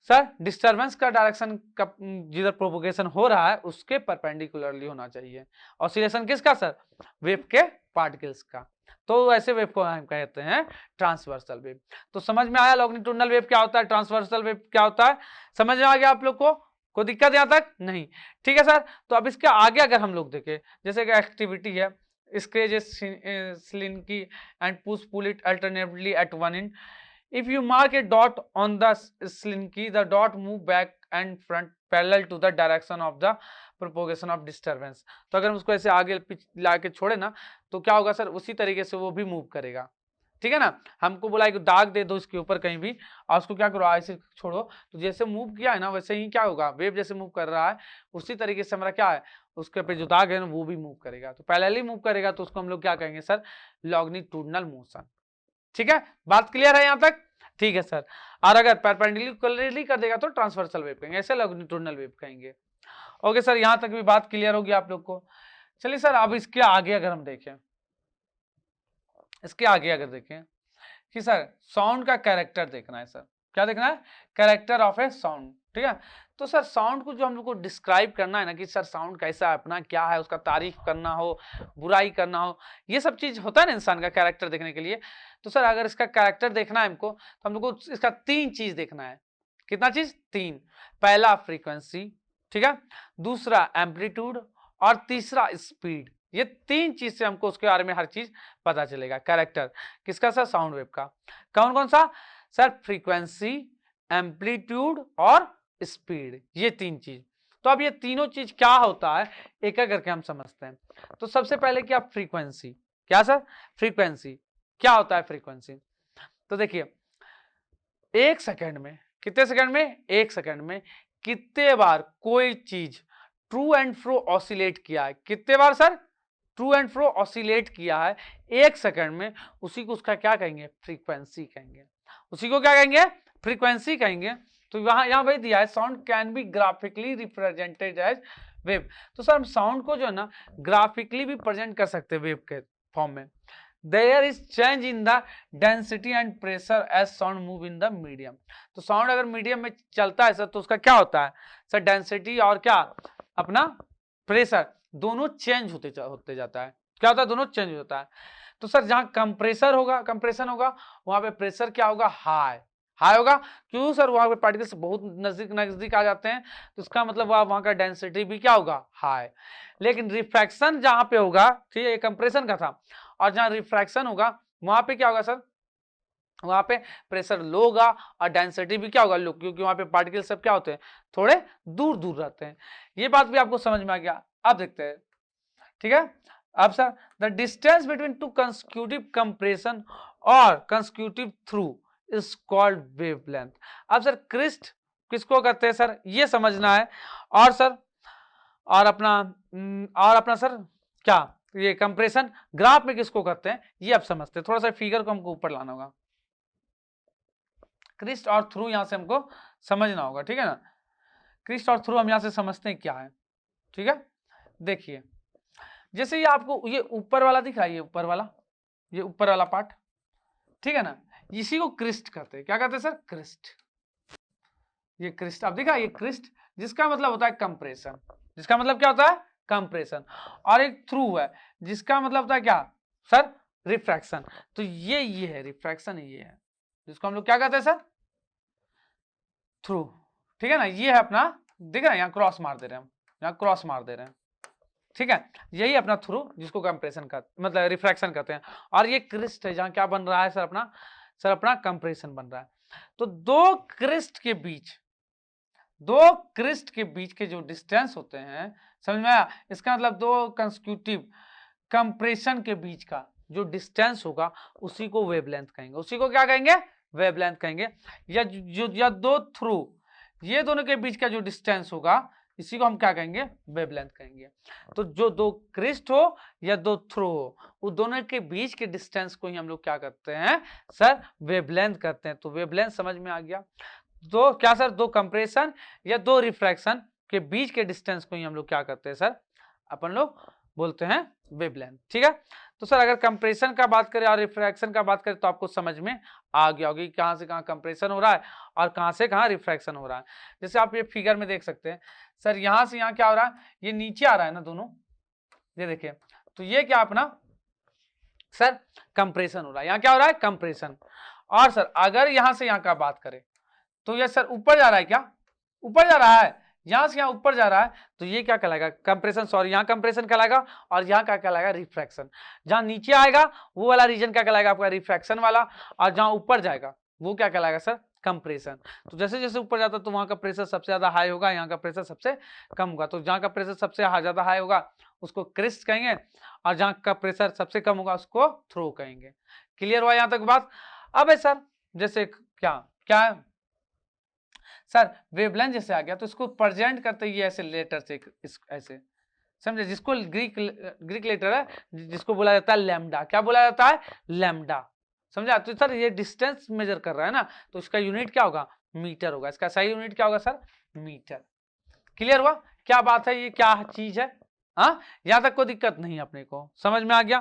Sir disturbance का direction का जिधर प्रोपोगेशन हो रहा है उसके परपेंडिकुलरली होना चाहिए। ऑसिलेशन किसका सर? वेव के पार्टिकल्स का। तो ऐसे वेव को हम कहते हैं ट्रांसवर्सल वेव। तो समझ में आया लॉन्गिट्यूडनल वेव क्या होता है, ट्रांसवर्सल वेव क्या होता है? समझ में आ गया आप लोग को? कोई दिक्कत यहां तक नहीं? ठीक है सर। तो अब इसके आगे अगर हम लोग देखें, जैसे कि एक्टिविटी है, stretch slinky and pull it alternately at one end. If you mark a dot on the slinky, the dot move back and front parallel to the direction of the propagation of disturbance। तो अगर हम उसको ऐसे आगे ला के छोड़े ना तो क्या होगा सर? उसी तरीके से वो भी मूव करेगा। ठीक है ना? हमको बोला है कि दाग दे दो इसके ऊपर कहीं भी और उसको क्या करो, ऐसे छोड़ो, तो जैसे मूव किया है ना वैसे ही क्या होगा, वेव जैसे मूव कर रहा है उसी तरीके से हमारा क्या है, उसके पे जो दाग है ना वो भी मूव करेगा। तो पैरेलली मूव करेगा तो उसको हम लोग क्या कहेंगे सर? Longitudinal motion. ठीक है, बात क्लियर है यहां तक? ठीक है सर। और अगर परपेंडिकुलरली कर देगा तो ट्रांसवर्सल वेव कहेंगे, ऐसे लॉन्गिट्यूडनल वेव कहेंगे। ओके सर, यहां तक भी बात क्लियर होगी आप लोग को। चलिए सर, अब इसके आगे अगर हम देखें, इसके आगे अगर देखें कि सर साउंड का कैरेक्टर देखना है सर। क्या देखना है? Character of a sound. ठीक है, तो सर साउंड को जो हम लोग को डिस्क्राइब करना है ना कि सर साउंड कैसा है, अपना क्या है, उसका तारीफ करना हो, बुराई करना हो, ये सब चीज होता है ना इंसान का कैरेक्टर देखने के लिए। तो सर अगर इसका कैरेक्टर देखना है हमको तो हम लोग को इसका 3 चीज देखना है। कितना चीज? 3। पहला फ्रीक्वेंसी, ठीक है, दूसरा एम्पलीट्यूड और तीसरा स्पीड। ये 3 चीज से हमको उसके बारे में हर चीज पता चलेगा। कैरेक्टर किसका सर? साउंड वेव का। कौन कौन सा सर? फ्रीक्वेंसी, एम्पलीट्यूड और स्पीड, ये 3 चीज। तो अब ये तीनों चीज क्या होता है एक एक करके हम समझते हैं। तो सबसे पहले क्या? फ्रीक्वेंसी। क्या सर? फ्रीक्वेंसी क्या होता है? फ्रीक्वेंसी तो देखिए 1 सेकंड में, कितने सेकंड में? 1 सेकंड में कितने बार कोई चीज ट्रू एंड फ्रो ऑसिलेट किया है। कितने बार sir? To and fro oscillate किया है 1 सेकंड में, उसी को उसका क्या कहेंगे? फ्रीक्वेंसी कहेंगे। उसी को क्या कहेंगे? फ्रीक्वेंसी कहेंगे। तो यहाँ वही दिया है, sound can be graphically represented as wave. तो सर हम साउंड को जो है ना ग्राफिकली भी प्रेजेंट कर सकते हैं वेव के फॉर्म में। There is change in the density and pressure as sound move in the medium. तो साउंड अगर मीडियम में चलता है सर तो उसका क्या होता है सर? डेंसिटी और क्या अपना प्रेशर दोनों चेंज होते जाता है। क्या होता है? दोनों चेंज होता है। तो सर जहां कंप्रेसर होगा, कंप्रेशन होगा, वहां पे प्रेशर क्या होगा? हाई होगा। क्यों सर? वहां पे पार्टिकल्स बहुत नजदीक आ जाते हैं, तो इसका मतलब वहां का डेंसिटी भी क्या होगा? हाई। लेकिन रिफ्रैक्शन जहां पे होगा, ठीक है, ये कंप्रेशन का था, और जहां रिफ्रैक्शन होगा वहां पे क्या होगा सर? वहां पे प्रेशर लो होगा और डेंसिटी भी क्या होगा? लो, क्योंकि वहां पे पार्टिकल सब क्या होते हैं? थोड़े दूर दूर रहते हैं। ये बात भी आपको समझ में आ गया। अब देखते हैं, ठीक है। अब sir the distance between 2 consecutive compression और consecutive trough is called wavelength. अब सर क्रिस्ट किसको कहते हैं सर? ये समझना है। और सर और अपना सर क्या ये कंप्रेशन ग्राफ में किसको कहते हैं ये आप समझते हैं। थोड़ा सा फिगर को हमको ऊपर लाना होगा, क्रिस्ट और थ्रू यहां से हमको समझना होगा, ठीक है ना। क्रिस्ट और थ्रू हम यहां से समझते हैं क्या है, ठीक है। देखिए जैसे ये आपको ये ऊपर वाला दिख रहा है, ये ऊपर वाला पार्ट, ठीक है ना, इसी को क्रिस्ट कहते हैं। क्या कहते हैं सर? क्रिस्ट। ये क्रिस्ट आप दिखा, ये क्रिस्ट जिसका मतलब होता है कंप्रेशन, जिसका मतलब क्या होता है? कंप्रेशन। और एक थ्रू है जिसका मतलब होता है क्या सर? रिफ्रैक्शन। तो ये है रिफ्रैक्शन, ये है जिसको हम लोग क्या कहते हैं सर? थ्रू, ठीक है ना। ये है अपना, दिख रहा है, यहाँ क्रॉस मार दे रहे हैं हम, यहाँ क्रॉस मार दे रहे हैं, ठीक है। यही अपना थ्रू जिसको कंप्रेशन का मतलब रिफ्रैक्शन कहते हैं। और ये क्रिस्ट है जहां क्या बन रहा है सर? अपना कंप्रेशन बन रहा है। तो दो क्रिस्ट के बीच दो क्रिस्ट के बीच के जो डिस्टेंस होते हैं, समझ में आया? इसका मतलब दो कंसेक्यूटिव कंप्रेशन के बीच का जो डिस्टेंस होगा उसी को वेवलेंथ कहेंगे। उसी को क्या कहेंगे? वेवलेंथ कहेंगे। या दो थ्रू, ये दोनों के बीच का जो डिस्टेंस होगा इसी को हम क्या कहेंगे? वेवलेंथ कहेंगे। तो जो दो क्रिस्ट हो या दो थ्रू हो, उस दोनों के बीच के डिस्टेंस को ही हम लोग क्या करते हैं सर? वेवलेंथ करते हैं। तो वेवलेंथ समझ में आ गया। दो क्या सर? दो कंप्रेशन या दो रिफ्रैक्शन के बीच के डिस्टेंस को ही हम लोग क्या करते हैं सर? अपन लोग बोलते हैं वेवलेंथ। ठीक है। तो सर अगर कंप्रेशन का बात करें और रिफ्रैक्शन का बात करें तो आपको समझ में आ गया होगी कहां से कहां कंप्रेशन हो रहा है और कहां से कहां रिफ्रैक्शन हो रहा है। जैसे आप ये फिगर में देख सकते हैं सर, यहां से यहां क्या हो रहा है? ये नीचे आ रहा है ना दोनों, ये देखिए। तो ये क्या अपना सर कंप्रेशन हो रहा है। यहां क्या हो रहा है? कंप्रेशन। और सर अगर यहां से यहां का बात करें तो ये सर ऊपर जा रहा है। क्या ऊपर जा रहा है? यहां से यहां ऊपर जा रहा है तो ये क्या कहलाएगा? कंप्रेशन। सॉरी, यहां कंप्रेशन कहलाएगा और यहां क्या कहलाएगा? रिफ्रैक्शन। जहां नीचे आएगा वो वाला रीजन क्या कहलाएगा? आपका रिफ्रैक्शन वाला। और जहां ऊपर जाएगा वो क्या कहलाएगा सर? कंप्रेशन। तो जैसे जैसे ऊपर जाता तो वहां का प्रेशर सबसे ज्यादा हाई होगा, यहाँ का प्रेशर सबसे कम होगा। तो जहां का प्रेशर सबसे ज्यादा हाई होगा उसको क्रिस्ट कहेंगे और जहां का प्रेशर सबसे कम होगा उसको थ्रो कहेंगे। क्लियर हुआ यहां तक बात? अब है सर जैसे क्या क्या सर वेवलेंथ जैसे आ गया तो इसको प्रेजेंट करते ही ऐसे लेटर से ऐसे समझे, जिसको ग्रीक लेटर है जिसको बोला जाता है लैम्डा। क्या बोला जाता है? लैम्डा। समझा? तो सर ये डिस्टेंस मेजर कर रहा है ना, तो इसका यूनिट क्या होगा? मीटर होगा। इसका सही यूनिट क्या होगा सर? मीटर। क्लियर हुआ? क्या बात है, ये क्या चीज है? हाँ, यहां तक कोई दिक्कत नहीं अपने को समझ में आ गया।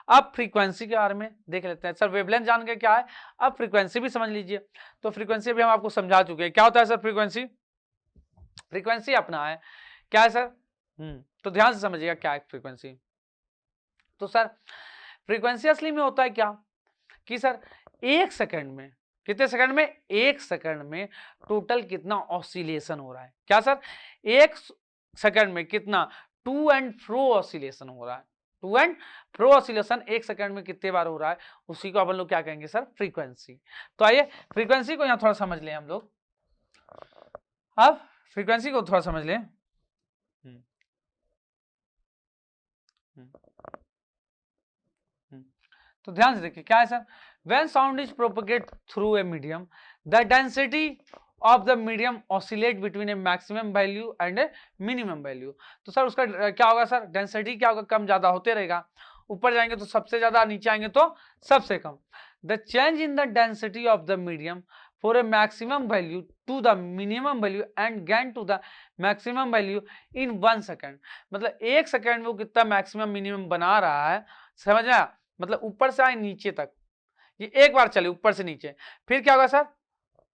अब फ्रीक्वेंसी के बारे में देख लेते हैं। सर वेवलेंथ जान के क्या है, अब फ्रीक्वेंसी भी समझ लीजिए। तो फ्रीक्वेंसी भी हम आपको समझा चुके हैं। क्या होता है सर फ्रीक्वेंसी? फ्रीक्वेंसी अपना है क्या है सर? तो ध्यान से समझिएगा क्या है फ्रीक्वेंसी। तो सर फ्रीक्वेंसी असली में होता है क्या कि सर एक सेकंड में, कितने सेकंड में? एक सेकंड में टोटल कितना ऑसिलेशन हो रहा है। क्या सर? एक सेकंड में कितना टू एंड फ्रो ऑसिलेशन हो रहा है। टू एंड फ्रो ऑसिलेशन एक सेकंड में कितने बार हो रहा है, उसी को अपन लोग क्या कहेंगे सर? फ्रीक्वेंसी। तो आइए फ्रीक्वेंसी को यहां थोड़ा समझ लें हम लोग। अब फ्रीक्वेंसी को थोड़ा समझ लें। तो ध्यान से देखिए क्या है sir? When sound is propagate through a medium, the density of the medium oscillate between A maximum value and A minimum value. तो सर उसका क्या होगा सर? डेंसिटी क्या होगा? कम ज्यादा होते रहेगा। ऊपर जाएंगे तो सबसे ज्यादा, नीचे आएंगे तो सबसे कम। The change in the density of the medium for a maximum value to the minimum value and gain to the maximum value in 1 second। मतलब एक सेकंड में वो कितना मैक्सिमम मिनिमम बना रहा है, समझ आया? मतलब ऊपर से आए नीचे तक, ये एक बार चले ऊपर से नीचे, फिर क्या होगा सर?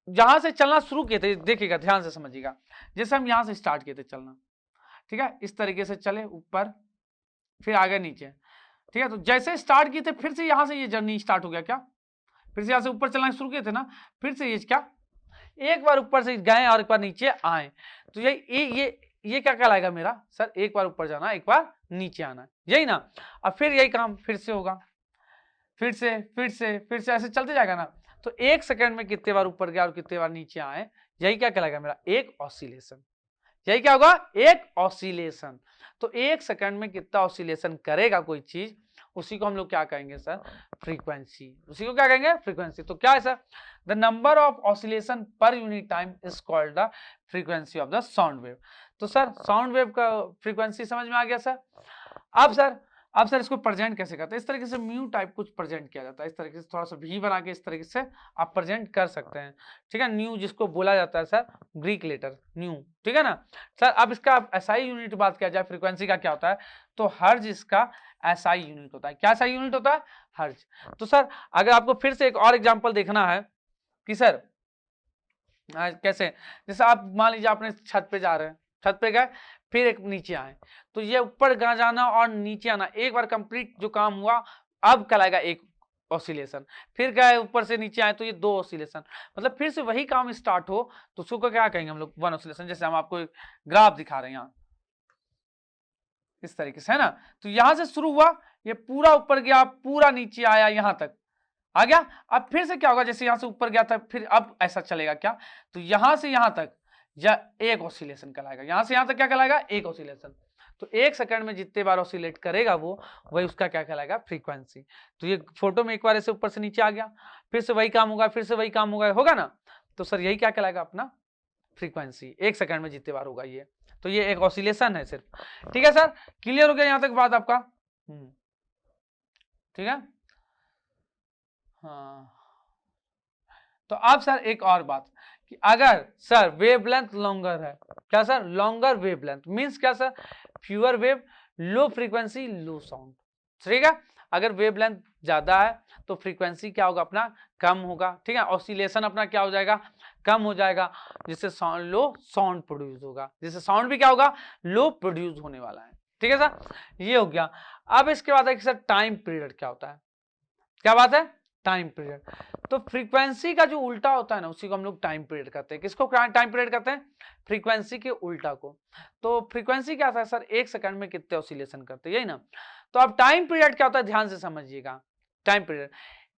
जहां से चलना शुरू किए थे, देखिएगा ध्यान से समझिएगा। जैसे हम यहां से स्टार्ट किए थे चलना, ठीक है, इस तरीके से चले ऊपर, फिर आगे नीचे, ठीक है। तो जैसे स्टार्ट किए थे फिर से यहां से ये जर्नी स्टार्ट हो गया। क्या? फिर से यहां से ऊपर चलना शुरू किए थे ना, फिर से ये क्या, एक बार ऊपर से गए और एक बार नीचे आए। तो ये क्या कहलाएगा मेरा सर? एक बार ऊपर जाना, एक बार नीचे आना, यही ना। अब फिर यही काम फिर से होगा, फिर से ऐसे चलते जाएगा ना। तो एक सेकंड में कितने बार ऊपर गया और कितने बार नीचे आए, यही क्या कहलाएगा मेरा? एक ऑसिलेशन। यही क्या होगा? एक ऑसिलेशन। तो एक सेकंड में कितना ऑसिलेशन करेगा कोई चीज, उसी को हम लोग क्या कहेंगे सर? फ्रीक्वेंसी। उसी को क्या कहेंगे? फ्रीक्वेंसी। तो क्या है sir? The number of oscillation per unit time is called the frequency of the sound wave. तो सर साउंड वेव का फ्रीक्वेंसी समझ में आ गया सर। अब सर इसको प्रेजेंट कैसे करते हैं? इस तरीके से म्यू टाइप कुछ प्रेजेंट किया जाता है, इस तरीके से थोड़ा सा भी बना के इस तरीके से आप प्रेजेंट कर सकते हैं, ठीक है। न्यू जिसको बोला जाता है सर ग्रीक लेटर न्यू, ठीक है ना सर। अब इसका एसआई यूनिट बात किया जाए फ्रीक्वेंसी का क्या होता है, तो हर्ज इसका एसआई यूनिट होता है। क्या एसआई यूनिट होता है? हर्ज। तो सर अगर आपको फिर से एक और एग्जांपल देखना है कि सर कैसे, जैसे आप मान लीजिए आपने छत पे जा रहे हैं, छत पे गए फिर एक नीचे आए, तो ये ऊपर जाना और नीचे आना एक बार कंप्लीट जो काम हुआ, अब कहलाएगा एक ऑसिलेशन। फिर गए ऊपर से नीचे आए तो ये दो ऑसिलेशन। मतलब फिर से वही काम स्टार्ट हो तो उसको क्या कहेंगे हम लोग? One oscillation. जैसे हम आपको ग्राफ दिखा रहे हैं यहाँ इस तरीके से, है ना। तो यहां से शुरू हुआ, ये पूरा ऊपर गया, पूरा नीचे आया, यहां तक आ गया। अब फिर से क्या होगा? जैसे यहां से ऊपर गया था, फिर अब ऐसा चलेगा क्या? तो यहां से यहां तक या एक ऑसिलेशन कहलाएगा। यहां से यहां तक क्या कहलाएगा? एक ऑसिलेशन। तो 1 सेकंड में जितने बार ऑसिलेट करेगा वो, वही उसका क्या कहलाएगा? फ्रीक्वेंसी। तो ये फोटो में एक बार ऐसे ऊपर से नीचे आ गया, फिर से वही काम होगा, फिर से वही काम होगा ना। तो सर यही क्या कहलाएगा? अपना फ्रीक्वेंसी। 1 सेकंड में जितने बार होगा ये। तो ये एक ऑसिलेशन है सिर्फ। ठीक है सर, क्लियर हो गया यहां तक बात आपका? ठीक है। हाँ, तो अब सर एक और बात कि अगर सर वेवलेंथ लॉन्गर है, क्या सर? लॉन्गर वेवलेंथ मींस क्या sir? Fewer wave, low frequency, low sound. ठीक है, अगर वेवलेंथ ज्यादा है तो फ्रीक्वेंसी क्या होगा? अपना कम होगा। ठीक है, ऑसिलेशन अपना क्या हो जाएगा? कम हो जाएगा, जिससे साउंड लो साउंड प्रोड्यूस होगा, जिससे साउंड भी क्या होगा? लो प्रोड्यूस होने वाला है। ठीक है सर, ये हो गया। अब इसके बाद है कि सर टाइम पीरियड क्या होता है? क्या बात है? Time period. तो फ्रीक्वेंसी का जो उल्टा होता है ना, उसी को हम लोग टाइम पीरियड कहते हैं। किसको टाइम पीरियड कहते हैं? फ्रीक्वेंसी के उल्टा को। तो फ्रीक्वेंसी क्या था सर? 1 सेकंड में कितने ऑसिलेशन करते हैं, यही ना। तो अब टाइम पीरियड क्या होता है? ध्यान से समझिएगा। टाइम पीरियड,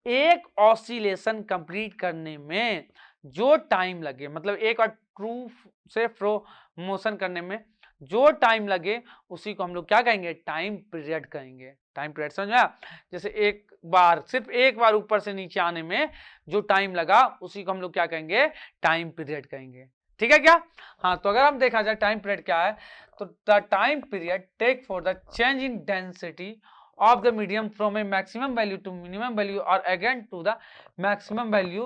एक ऑसिलेशन कंप्लीट करने में जो टाइम लगे, मतलब एक बार ट्रू से फ्रो मोशन करने में जो टाइम लगे, उसी को हम लोग क्या कहेंगे? टाइम पीरियड कहेंगे। टाइम पीरियड समझ में आया? जैसे एक बार, सिर्फ एक बार ऊपर से नीचे आने में जो टाइम लगा, उसी को हम लोग क्या कहेंगे? टाइम पीरियड कहेंगे। ठीक है क्या? हाँ, तो अगर हम देखा जाए टाइम पीरियड क्या है, तो the time period take for the change in density of the medium from a maximum value to minimum value or again to the maximum value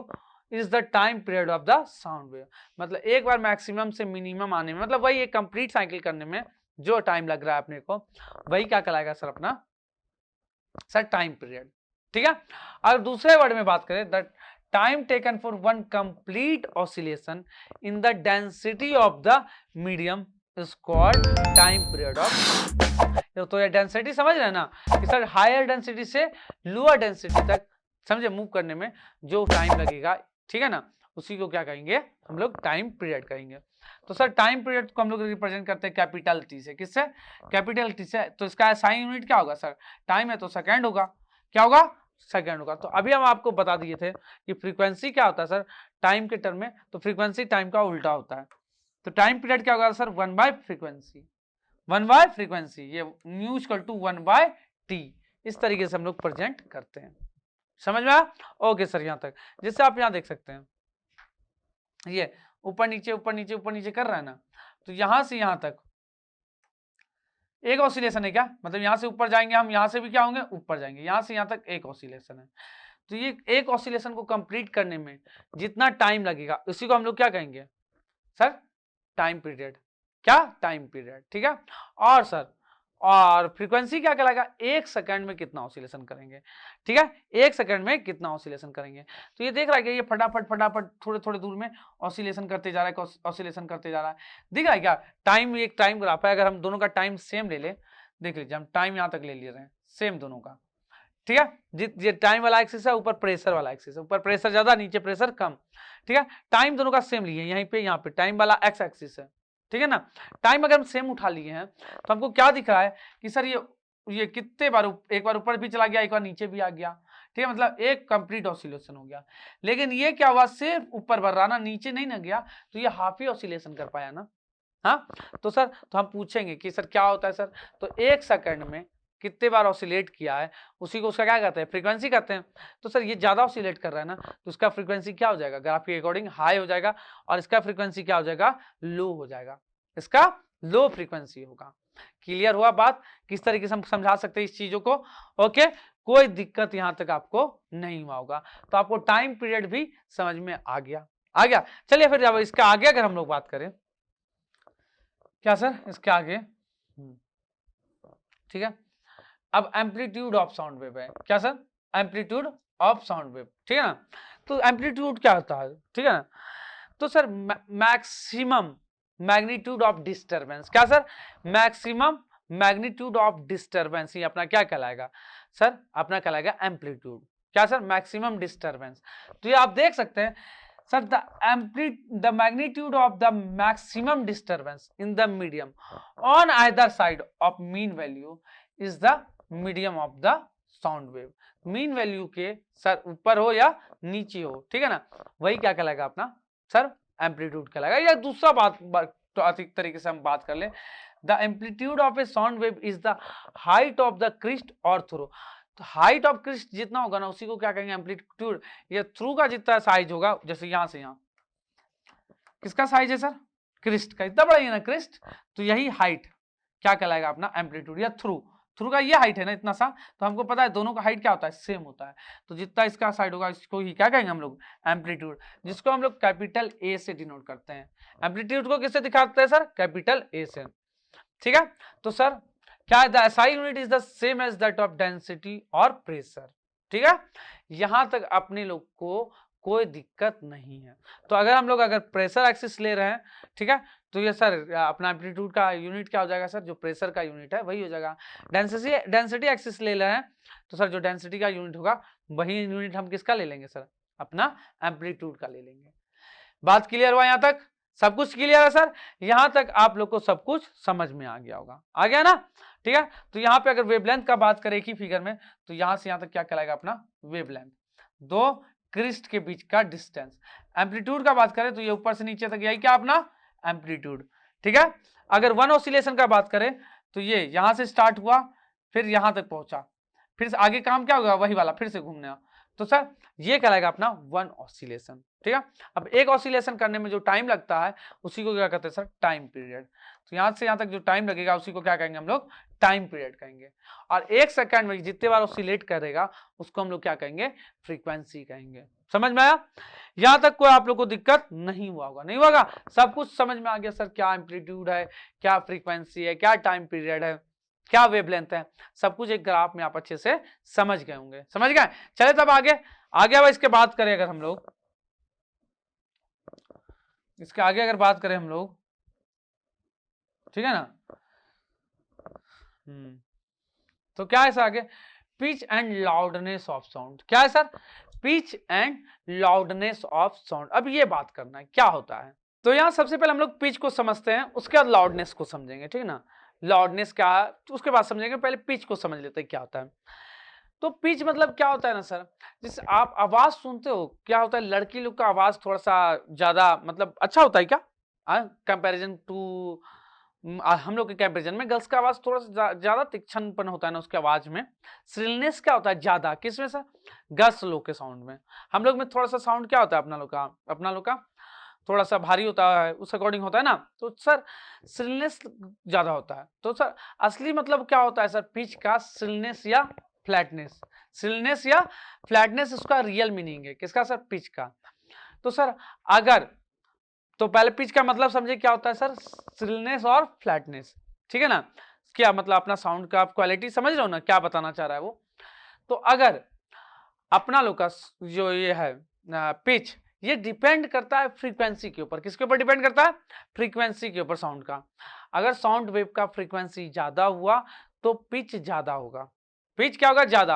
is the time period of the sound wave। मतलब एक बार maximum से minimum आने में, मतलब वही एक complete cycle करने में जो टाइम लग रहा है अपने को, वही क्या कहलाएगा सर? अपना सर टाइम पीरियड। ठीक है, और दूसरे वर्ड में बात करें, the time taken for one complete oscillation in the density of the medium is called time period of. तो ये डेंसिटी समझ रहे हैं ना, कि सर हायर डेंसिटी से लोअर डेंसिटी तक समझे मूव करने में जो टाइम लगेगा, ठीक है ना, उसी को क्या कहेंगे? हम लोग टाइम पीरियड कहेंगे। तो सर टाइम पीरियड को हम लोग रिप्रेजेंट करते हैं कैपिटल टी से। किससे? कैपिटल टी से। तो इसका साइन यूनिट क्या होगा सर? टाइम है तो सेकेंड होगा। क्या होगा? सेकेंड होगा। तो अभी हम आपको बता दिए थे कि फ्रीक्वेंसी क्या होता है सर टाइम के टर्म में, तो फ्रीक्वेंसी टाइम का उल्टा होता है। तो टाइम पीरियड क्या होगा सर? 1/फ्रीक्वेंसी। 1/फ्रीक्वेंसी, ये न्यू इक्वल टू 1/t। इस तरीके से हम लोग प्रेजेंट करते हैं। समझ में आया? ओके सर, यहां तक। जैसे आप यहां देख सकते हैं, ये ऊपर नीचे ऊपर नीचे ऊपर नीचे कर रहा है ना, तो यहां से यहां तक एक ऑसिलेशन है क्या? मतलब यहां से ऊपर जाएंगे हम, यहां से भी क्या होंगे? ऊपर जाएंगे। यहां से यहां तक एक ऑसिलेशन है। तो ये एक ऑसिलेशन को कंप्लीट करने में जितना टाइम लगेगा, उसी को हम लोग क्या कहेंगे सर? Time period. क्या? Time period. ठीक है, और सर और फ्रीक्वेंसी क्या कहलाएगा? 1 सेकंड में कितना ऑसिलेशन करेंगे। ठीक है, 1 सेकंड में कितना ऑसिलेशन करेंगे। तो ये देख रहा है कि ये फटाफट फटाफट थोड़े थोड़े दूर में ऑसिलेशन करते जा रहा है, ऑसिलेशन करते जा रहा है। दिख रहा है क्या? टाइम, एक टाइम ग्राफ है। अगर हम दोनों का टाइम सेम ले ले, देख लीजिए, हम टाइम यहां तक ले ले रहे हैं सेम दोनों का। ठीक है, ये टाइम वाला एक्सिस है, ऊपर प्रेशर वाला एक्सिस है। ऊपर प्रेशर ज्यादा, नीचे प्रेशर कम। ठीक है, टाइम दोनों का सेम लिए, यहीं पे यहाँ पे टाइम वाला एक्स एक्सिस है। ठीक है ना, टाइम अगर हम सेम उठा लिए हैं तो हमको क्या दिख रहा है कि सर ये कितने बार, एक बार ऊपर भी चला गया, एक बार नीचे भी आ गया। ठीक है, मतलब एक कंप्लीट ऑसिलेशन हो गया। लेकिन ये क्या हुआ? सिर्फ ऊपर बढ़ रहा ना, नीचे नहीं ना गया, तो ये हाफ ही ऑसिलेशन कर पाया ना। हाँ, तो सर तो हम पूछेंगे कि सर क्या होता है सर? तो 1 सेकंड में कितने बार ऑसिलेट किया है, उसी को उसका क्या कहते हैं? फ्रीक्वेंसी कहते हैं। तो सर ये ज्यादा ऑसिलेट कर रहा है ना, तो उसका फ्रीक्वेंसी क्या हो जाएगा? ग्राफ के अकॉर्डिंग हाई हो जाएगा, और इसका फ्रीक्वेंसी क्या हो जाएगा? लो हो जाएगा। इसका लो फ्रीक्वेंसी होगा। क्लियर हुआ बात? किस तरीके से हम समझा सकते हैं इस चीजों को? ओके, कोई दिक्कत यहां तक आपको नहीं हुआ होगा। तो आपको टाइम पीरियड भी समझ में आ गया। आ गया? चलिए फिर अब इसका आगे अगर हम लोग बात करें, क्या सर इसके आगे? ठीक है, अब एम्पलीट्यूड ऑफ साउंड वेव है। क्या sir? Amplitude of sound wave. ठीक है ना, तो एम्पलीट्यूड क्या होता है? ठीक है ना, तो sir maximum magnitude of disturbance. क्या sir? Maximum magnitude of disturbance, ये अपना क्या कहलाएगा सर? अपना कहलाएगा एम्पलीट्यूड। क्या सर? Maximum disturbance. तो ये आप देख सकते हैं sir, the magnitude of the maximum disturbance in the medium on either side of mean value is the medium of the sound wave। Mean value के सर ऊपर हो या नीचे हो, ठीक है ना, वही क्या कहलाएगा अपना सर? एम्पलीट्यूड कहलाएगा। या दूसरा बात तो अधिक तरीके से हम बात कर लें, the amplitude of a sound wave is the height of the crest और थ्रू। तो हाइट ऑफ क्रिस्ट जितना होगा ना उसी को क्या कहेंगे एम्पलीट्यूड। या थ्रू का जितना साइज होगा, जैसे यहां से यहां किसका साइज है सर, क्रिस्ट का, इतना बड़ा है ना क्रिस्ट, तो यही हाइट क्या कहलाएगा अपना एम्पलीट्यूड। या थ्रू का ये हाइट है ना इतना सा, तो हमको पता है दोनों का हाइट क्या होता है, सेम होता है, तो जितना इसका साइड होगा इसको ही क्या कहेंगे हम लोग एम्पलीट्यूड, जिसको हम लोग कैपिटल ए से डिनोट करते हैं। एम्पलीट्यूड को किससे दिखाते हैं सर, कैपिटल ए से, ठीक है। तो सर क्या है, the SI unit is the same as that of density और प्रेशर, ठीक है। यहां तक अपने लोग को कोई दिक्कत नहीं है। तो अगर हम लोग अगर प्रेशर एक्सिस ले रहे हैं, ठीक है, तो ये सर अपना एम्पलीट्यूड का यूनिट क्या हो जाएगा सर, जो प्रेशर का यूनिट है वही हो जाएगा। डेंसिटी एक्सिस ले रहे हैं तो सर जो डेंसिटी का यूनिट होगा वही यूनिट हम किसका ले लेंगे सर, अपना एम्पलीट्यूड का ले लेंगे। बात क्लियर हुआ, यहां तक सब कुछ क्लियर है सर, यहां तक आप लोग को सब कुछ समझ में आ गया होगा, आ गया ना, ठीक है। तो यहाँ पे अगर वेवलेंथ का बात करें एक ही फिगर में, तो यहां से यहां तक क्या कहलाएगा अपना वेवलेंथ, दो क्रिस्ट के बीच का डिस्टेंस। एम्पलीट्यूड का बात करें तो ये ऊपर से नीचे तक यही क्या अपना एम्पलीट्यूड, ठीक है। अगर वन ऑसिलेशन का बात करें तो ये यहां से स्टार्ट हुआ फिर यहां तक पहुंचा, फिर से आगे काम क्या होगा वही वाला फिर से घूमने, तो सर ये कहलाएगा अपना वन ऑसिलेशन, ठीक है। अब एक ऑसिलेशन करने में जो टाइम लगता है उसी को क्या कहते हैं सर, टाइम पीरियड। तो यहां से यहां तक जो टाइम लगेगा उसी को क्या कहेंगे हम लोग, टाइम पीरियड कहेंगे। और एक सेकंड में जितने बार ऑसिलेट करेगा उसको हम लोग क्या कहेंगे, फ्रीक्वेंसी कहेंगे। समझ में आया, यहां तक कोई आप लोग को दिक्कत नहीं हुआ होगा, नहीं होगा, सब कुछ समझ में आ गया सर, क्या एम्पलीट्यूड है, क्या फ्रीक्वेंसी है, क्या टाइम पीरियड है, क्या वेवलेंथ है, सब कुछ एक ग्राफ में आप अच्छे से समझ गए होंगे, समझ गए। चले तब आगे इसके बात करें अगर हम लोग, इसके आगे अगर बात करें हम लोग, ठीक है ना, तो क्या है सर आगे, pitch and loudness of sound. क्या है sir, pitch and loudness of sound. अब ये बात करना है क्या होता है, तो यहां सबसे पहले हम लोग पिच को समझते हैं, उसके बाद लाउडनेस को समझेंगे, ठीक है ना। लाउडनेस क्या है तो उसके बाद समझेंगे, पहले पिच को समझ लेते हैं क्या होता है। तो पिच मतलब क्या होता है ना सर, जिससे आप आवाज सुनते हो, क्या होता है, लड़की लोग का आवाज थोड़ा सा ज्यादा मतलब अच्छा होता है क्या, कंपैरिजन टू हम लोग के कंपैरिजन में गर्ल्स का आवाज थोड़ा सा ज्यादा तीक्ष्णपन होता है ना उसके आवाज में। श्रिलनेस क्या होता है ज्यादा, किसमें सर, गर्ल्स लोग के साउंड में। हम लोग में थोड़ा सा साउंड क्या होता है अपना लोग का थोड़ा सा भारी होता है, उस अकॉर्डिंग होता है ना, तो सर श्रिलनेस ज्यादा होता है। तो सर असली मतलब क्या होता है सर, पिच का श्रिलनेस या फ्लैटनेस, श्रिलनेस या फ्लैटनेस उसका रियल मीनिंग है, किसका सर, पिच का। तो सर अगर तो पहले पिच का मतलब समझे क्या होता है सर, श्रिलनेस और फ्लैटनेस, ठीक है ना, क्या मतलब अपना साउंड का आप क्वालिटी समझ रहे हो ना, क्या बताना चाह रहा है वो। तो अगर अपना लोग का जो ये है पिच, ये डिपेंड करता है फ्रीक्वेंसी के ऊपर, किसके ऊपर डिपेंड करता है, फ्रीक्वेंसी के ऊपर साउंड का। अगर साउंड वेव का फ्रीक्वेंसी ज्यादा हुआ तो पिच ज्यादा होगा, पिच क्या होगा ज्यादा,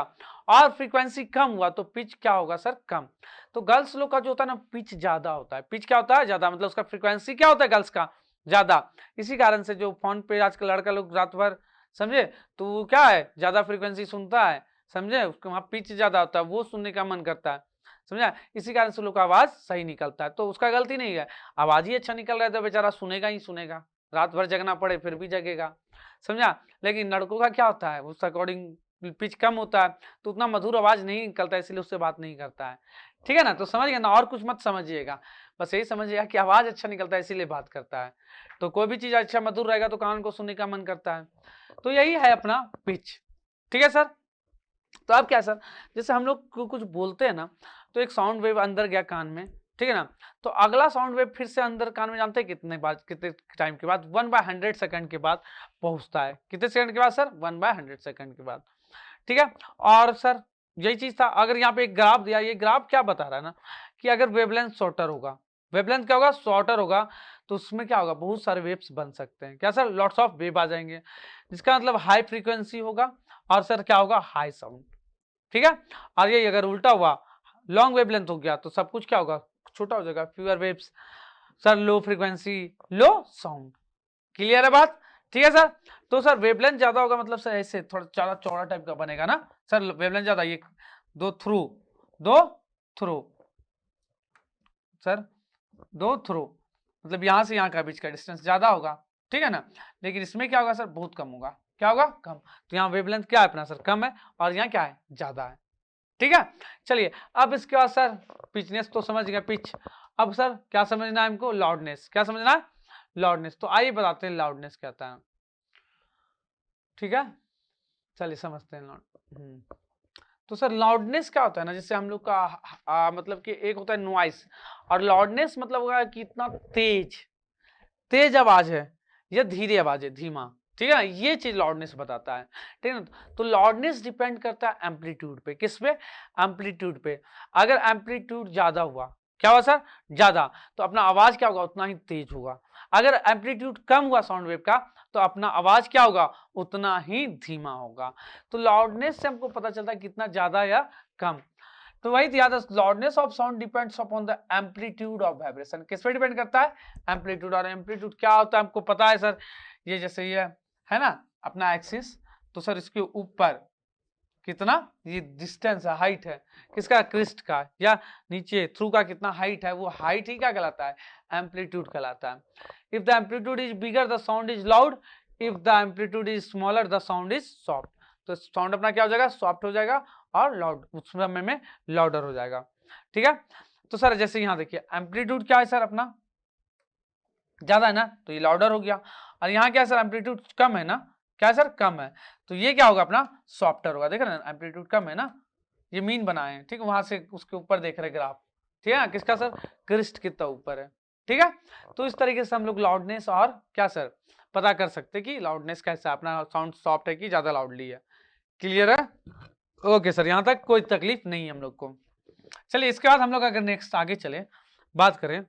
और फ्रीक्वेंसी कम हुआ तो पिच क्या होगा सर, कम। तो गर्ल्स लोग का जो होता है ना पिच ज्यादा होता है, पिच क्या होता है ज्यादा, मतलब उसका फ्रीक्वेंसी क्या होता है गर्ल्स का ज्यादा। इसी कारण से जो फोन पे आजकल लड़का लोग रात भर समझे तो वो क्या है ज्यादा फ्रीक्वेंसी सुनता है, समझे, उसके वहां पिच ज्यादा होता है, वो सुनने का मन करता है, समझा। इसी कारण से लोग का आवाज सही निकलता है, तो उसका गलती नहीं है, आवाज ही अच्छा निकल रहा है तो बेचारा सुनेगा ही सुनेगा, रात भर जगना पड़े फिर भी जगेगा, समझा। लेकिन लड़कों का क्या होता है, उस अकॉर्डिंग पिच कम होता है तो उतना मधुर आवाज नहीं निकलता है, इसलिए उससे बात नहीं करता है, ठीक है ना। तो समझ गए ना, और कुछ मत समझिएगा, बस यही समझिएगा कि आवाज अच्छा निकलता है इसीलिए बात करता है। तो कोई भी चीज अच्छा मधुर रहेगा तो कान को सुनने का मन करता है, तो यही है अपना पिच, ठीक है सर। तो अब क्या सर, जैसे हम लोग कुछ बोलते हैं ना तो एक साउंड वेव अंदर गया कान में, ठीक है ना, तो अगला साउंड वेव फिर से अंदर कान में जानते हैं कितने टाइम के बाद, 1/100 सेकंड के बाद पहुंचता है। कितने सेकंड के बाद सर, 1/100 सेकंड के बाद, ठीक है। और सर यही चीज था, अगर यहाँ पे एक ग्राफ दिया, ये ग्राफ क्या बता रहा है ना कि अगर वेवलेंथ शॉर्टर होगा, वेवलेंथ क्या होगा, शॉर्टर होगा, तो उसमें क्या होगा, बहुत सारे वेव्स बन सकते हैं, क्या सर, लॉट्स ऑफ वेव आ जाएंगे, जिसका मतलब हाई फ्रीक्वेंसी होगा और सर क्या होगा, हाई साउंड, ठीक है। और ये अगर उल्टा हुआ, लॉन्ग वेवलेंथ हो गया तो सब कुछ क्या होगा, छोटा हो जाएगा, fewer waves, sir low frequency low sound, clear है बात, ठीक है सर। तो सर वेवलेंथ ज्यादा होगा मतलब सर ऐसे थोड़ा ज्यादा चौड़ा टाइप का बनेगा ना सर, वेवलेंथ ज्यादा, ये दो थ्रू सर दो थ्रो, मतलब यहाँ से यहाँ का बीच का डिस्टेंस ज्यादा होगा, ठीक है ना। लेकिन इसमें क्या होगा सर, बहुत कम होगा। क्या होगा, कम। तो यहाँ वेवलेंथ क्या है अपना सर, कम है, और यहाँ क्या है, ज्यादा है, ठीक है। चलिए अब इसके बाद सर पिचनेस तो समझ गए, पिच। अब सर क्या समझना है हमको, लाउडनेस। क्या समझना है, लाउडनेस। तो आइए बताते हैं लाउडनेस क्या होता है, ठीक है। चलिए समझते हैं लाउड। तो सर लाउडनेस क्या होता है ना, जैसे हम लोग का मतलब कि एक होता है नॉइस, और लाउडनेस मतलब होगा कि इतना तेज तेज आवाज है या धीरे आवाज है, धीमा, ठीक है ना, ये चीज लाउडनेस बताता है, ठीक है ना। तो लाउडनेस डिपेंड करता है एम्पलीट्यूड पे, किस पे, एम्पलीट्यूड पे। अगर एम्पलीट्यूड ज्यादा हुआ, क्या हुआ सर, ज्यादा, तो अपना आवाज क्या होगा, उतना ही तेज होगा। अगर एम्पलीट्यूड कम हुआ साउंड वेव का, तो अपना आवाज क्या होगा, उतना ही धीमा होगा। तो लाउडनेस से हमको पता चलता है कितना ज्यादा या कम। तो वही याद है, loudness of sound depends upon the amplitude of vibration. किस पे डिपेंड करता है, एम्पलीट्यूड। और एम्पलीट्यूड क्या होता है हमको पता है सर, ये जैसे ये है ना अपना एक्सिस, तो सर इसके ऊपर कितना ये डिस्टेंस है, हाइट है किसका, क्रिस्ट का, या नीचे थ्रू का कितना हाइट है, वो हाइट ही क्या कहलाता है, एम्पलीट्यूड कहलाता है। If the amplitude is bigger the sound is loud, if the amplitude is smaller the sound is soft. तो साउंड अपना क्या हो जाएगा, सॉफ्ट हो जाएगा, और लाउड उस समय में लाउडर हो जाएगा, ठीक है। तो सर जैसे यहाँ देखिए एम्पलीट्यूड क्या है सर अपना, ज्यादा है ना, तो ये लाउडर हो गया। और यहाँ क्या है सर, एम्पलीट्यूड कम है ना, क्या है सर, कम है, तो ये क्या होगा अपना, सॉफ्टर होगा। देख रहे हैं एम्पलीट्यूड कम है ना, ये मीन बनाए हैं, ठीक है, वहां से उसके ऊपर देख रहे ग्राफ, ठीक है ना, किसका सर, क्रिस्ट कितना ऊपर है, ठीक है। तो इस तरीके से हम लोग लाउडनेस और क्या सर पता कर सकते कि लाउडनेस कैसा, अपना साउंड सॉफ्ट है कि ज्यादा लाउडली है। क्लियर है, ओके सर, यहाँ तक कोई तकलीफ नहीं है हम लोग को। चलिए इसके बाद हम लोग अगर नेक्स्ट आगे चले, बात करें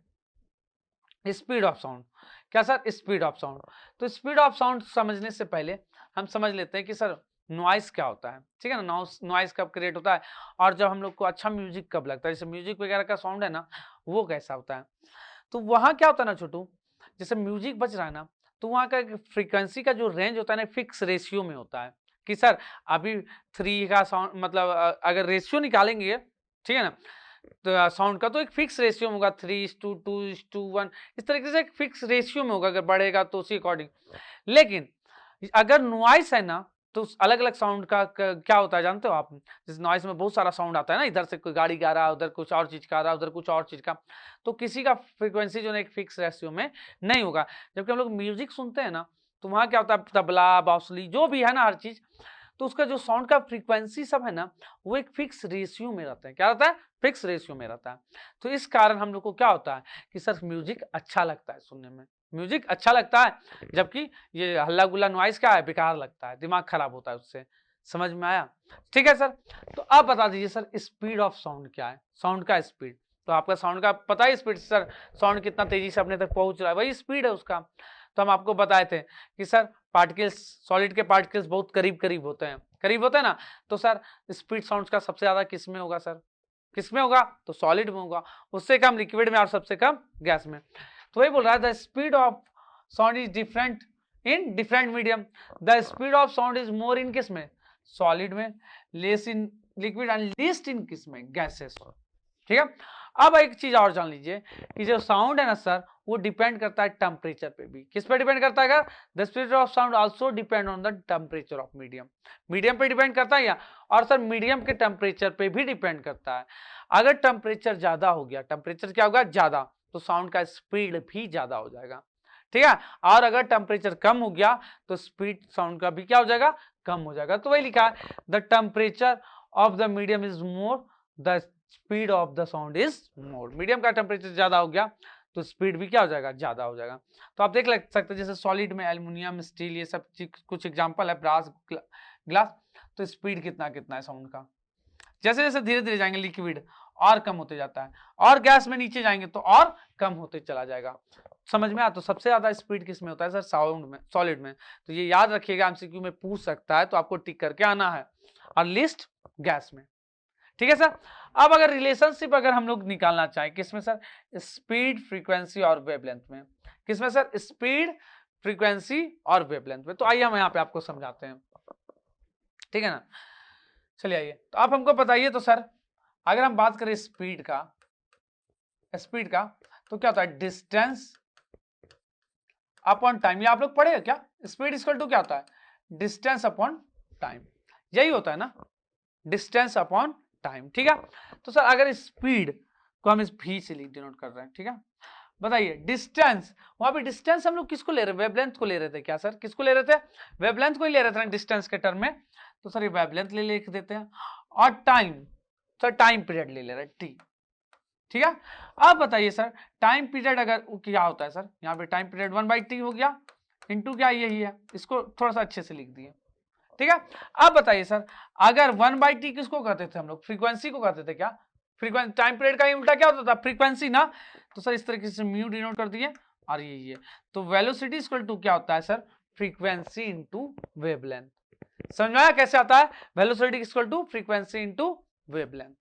स्पीड ऑफ साउंड। क्या सर, स्पीड ऑफ साउंड। तो स्पीड ऑफ साउंड समझने से पहले हम समझ लेते हैं कि सर नॉइस क्या होता है, ठीक है ना, नॉइस कब क्रिएट होता है, और जब हम लोग को अच्छा म्यूजिक कब लगता है, जैसे म्यूजिक वगैरह का साउंड है ना, वो कैसा होता है। तो वहां क्या होता है ना छोटू, जैसे म्यूजिक बज रहा है ना, तो वहां का फ्रीक्वेंसी का जो रेंज होता है ना, फिक्स रेशियो में होता है। कि सर अभी 3 का साउंड मतलब अगर रेशियो निकालेंगे, ठीक है ना, तो साउंड का तो एक फिक्स रेशियो में होगा, 3:2, 2:1, इस तरीके से एक फिक्स रेशियो में होगा, अगर बढ़ेगा तो उसी अकॉर्डिंग। लेकिन अगर नॉइस है ना, तो अलग अलग साउंड का क्या होता है जानते हो आप, जिस नॉइस में बहुत सारा साउंड आता है ना, इधर से कोई गाड़ी गा रहा है, उधर कुछ और चीज का आ रहा है, उधर कुछ और चीज का, तो किसी का फ्रीक्वेंसी जो है एक फिक्स रेशियो में नहीं होगा। जबकि हम लोग म्यूजिक सुनते हैं ना, तो वहां क्या होता है, तबला बांसुरी जो भी है ना, हर चीज, तो उसका जो साउंड का फ्रीक्वेंसी सब है ना, वो एक फिक्स रेशियो में रहता है। क्या रहता है, फिक्स रेशियो में रहता है। तो इस कारण हम लोग को क्या होता है कि सर म्यूजिक अच्छा लगता है सुनने में, म्यूजिक अच्छा लगता है, जबकि ये हल्ला गुल्ला नॉइस क्या है, बेकार लगता है, दिमाग खराब होता है उससे। समझ में आया, ठीक है सर। तो आप बता दीजिए सर स्पीड ऑफ साउंड क्या है, साउंड का स्पीड। तो आपका साउंड का पता है स्पीड, सर साउंड कितना तेजी से अपने तक पहुंच रहा है, वही स्पीड है उसका। तो हम आपको बताए थे कि सर पार्टिकल्स, सॉलिड के पार्टिकल्स बहुत करीब करीब होते हैं, करीब होते हैं ना, तो सर स्पीड साउंड का सबसे ज्यादा किस में होगा सर, किस में होगा, तो सॉलिड में होगा, उससे कम लिक्विड में, और सबसे कम गैस में। तो वही बोल रहा है the speed of sound is different in different medium. The speed of sound is more in किस में, सॉलिड में, less in liquid and least in किस में, गैसेस, ठीक है। अब एक चीज और जान लीजिए कि जो साउंड है ना सर, वो डिपेंड करता है टेम्परेचर पे भी। किस पे डिपेंड करता है, the speed of sound also depend on the temperature of medium. Medium पे डिपेंड करता है या, और सर मीडियम के टेम्परेचर पे भी डिपेंड करता है। अगर टेम्परेचर ज्यादा हो गया, टेम्परेचर क्या होगा, ज्यादा, तो साउंड का स्पीड भी ज्यादा हो जाएगा, ठीक है। और अगर टेम्परेचर कम हो गया, तो स्पीड साउंड का भी क्या हो जाएगा, कम हो जाएगा। तो वही लिखा है the temperature of the medium is more, the speed of the sound is more. Medium का टेम्परेचर ज्यादा हो गया, तो स्पीड भी क्या हो जाएगा, ज्यादा हो जाएगा। तो आप देख सकते हैं जैसे सॉलिड में एल्युमिनियम, स्टील, ये सब कुछ एग्जांपल है, ब्रास, ग्लास, तो स्पीड कितना कितना है साउंड का। जैसे जैसे धीरे धीरे जाएंगे लिक्विड और कम होते जाता है, और गैस में नीचे जाएंगे तो और कम होते चला जाएगा। समझ में आया। तो सबसे ज्यादा स्पीड किस में होता है सर, साउंड में, सॉलिड में। तो ये याद रखिएगा, एमसीक्यू में पूछ सकता है, तो आपको टिक करके आना है। और लिस्ट गैस में, ठीक है सर। अब अगर रिलेशनशिप अगर हम लोग निकालना चाहें किसमें सर, स्पीड, फ्रीक्वेंसी और वेवलेंथ में। किसमें सर, स्पीड, फ्रीक्वेंसी और वेवलेंथ में। तो आइए हम यहाँ पे आपको समझाते हैं, ठीक है ना। चलिए आइए, तो आप हमको बताइए तो सर, अगर हम बात करें स्पीड का, तो क्या होता है डिस्टेंस अपॉन टाइम। ये आप लोग पढ़े हैं क्या? स्पीड इक्वल टू क्या होता है? डिस्टेंस अपॉन टाइम, यही होता है ना, डिस्टेंस अपॉन टाइम। ठीक है, तो सर अगर स्पीड को हम इस v से डिनोट कर रहे हैं, ठीक है, बताइए डिस्टेंस, वहां पे डिस्टेंस हम लोग किसको ले रहे हैं? वेवलेंथ को ले रहे थे क्या सर? किसको ले रहे थे? वेवलेंथ को ही ले रहे थे ना डिस्टेंस के टर्म में, तो सर ये वेवलेंथ लिख देते हैं। और टाइम, सर टाइम पीरियड ले रहे हैं टी। ठीक है, अब बताइए सर टाइम पीरियड अगर क्या होता है सर? यहाँ पे टाइम पीरियड 1/t हो गया, इंटू क्या यही है, इसको थोड़ा सा अच्छे से लिख दिए। ठीक है, अब बताइए सर अगर 1/t किसको कहते थे हम लोग? फ्रीक्वेंसी को कहते थे क्या? फ्रीक्वेंसी, टाइम पीरियड का उल्टा क्या होता था? फ्रीक्वेंसी ना। तो सर इस तरीके से म्यू डिनोट कर दिए और ये तो वेलोसिटी इक्वल टू क्या होता है सर? Frequency into wavelength. समझ में आया कैसे आता है? Velocity equal to frequency into wavelength.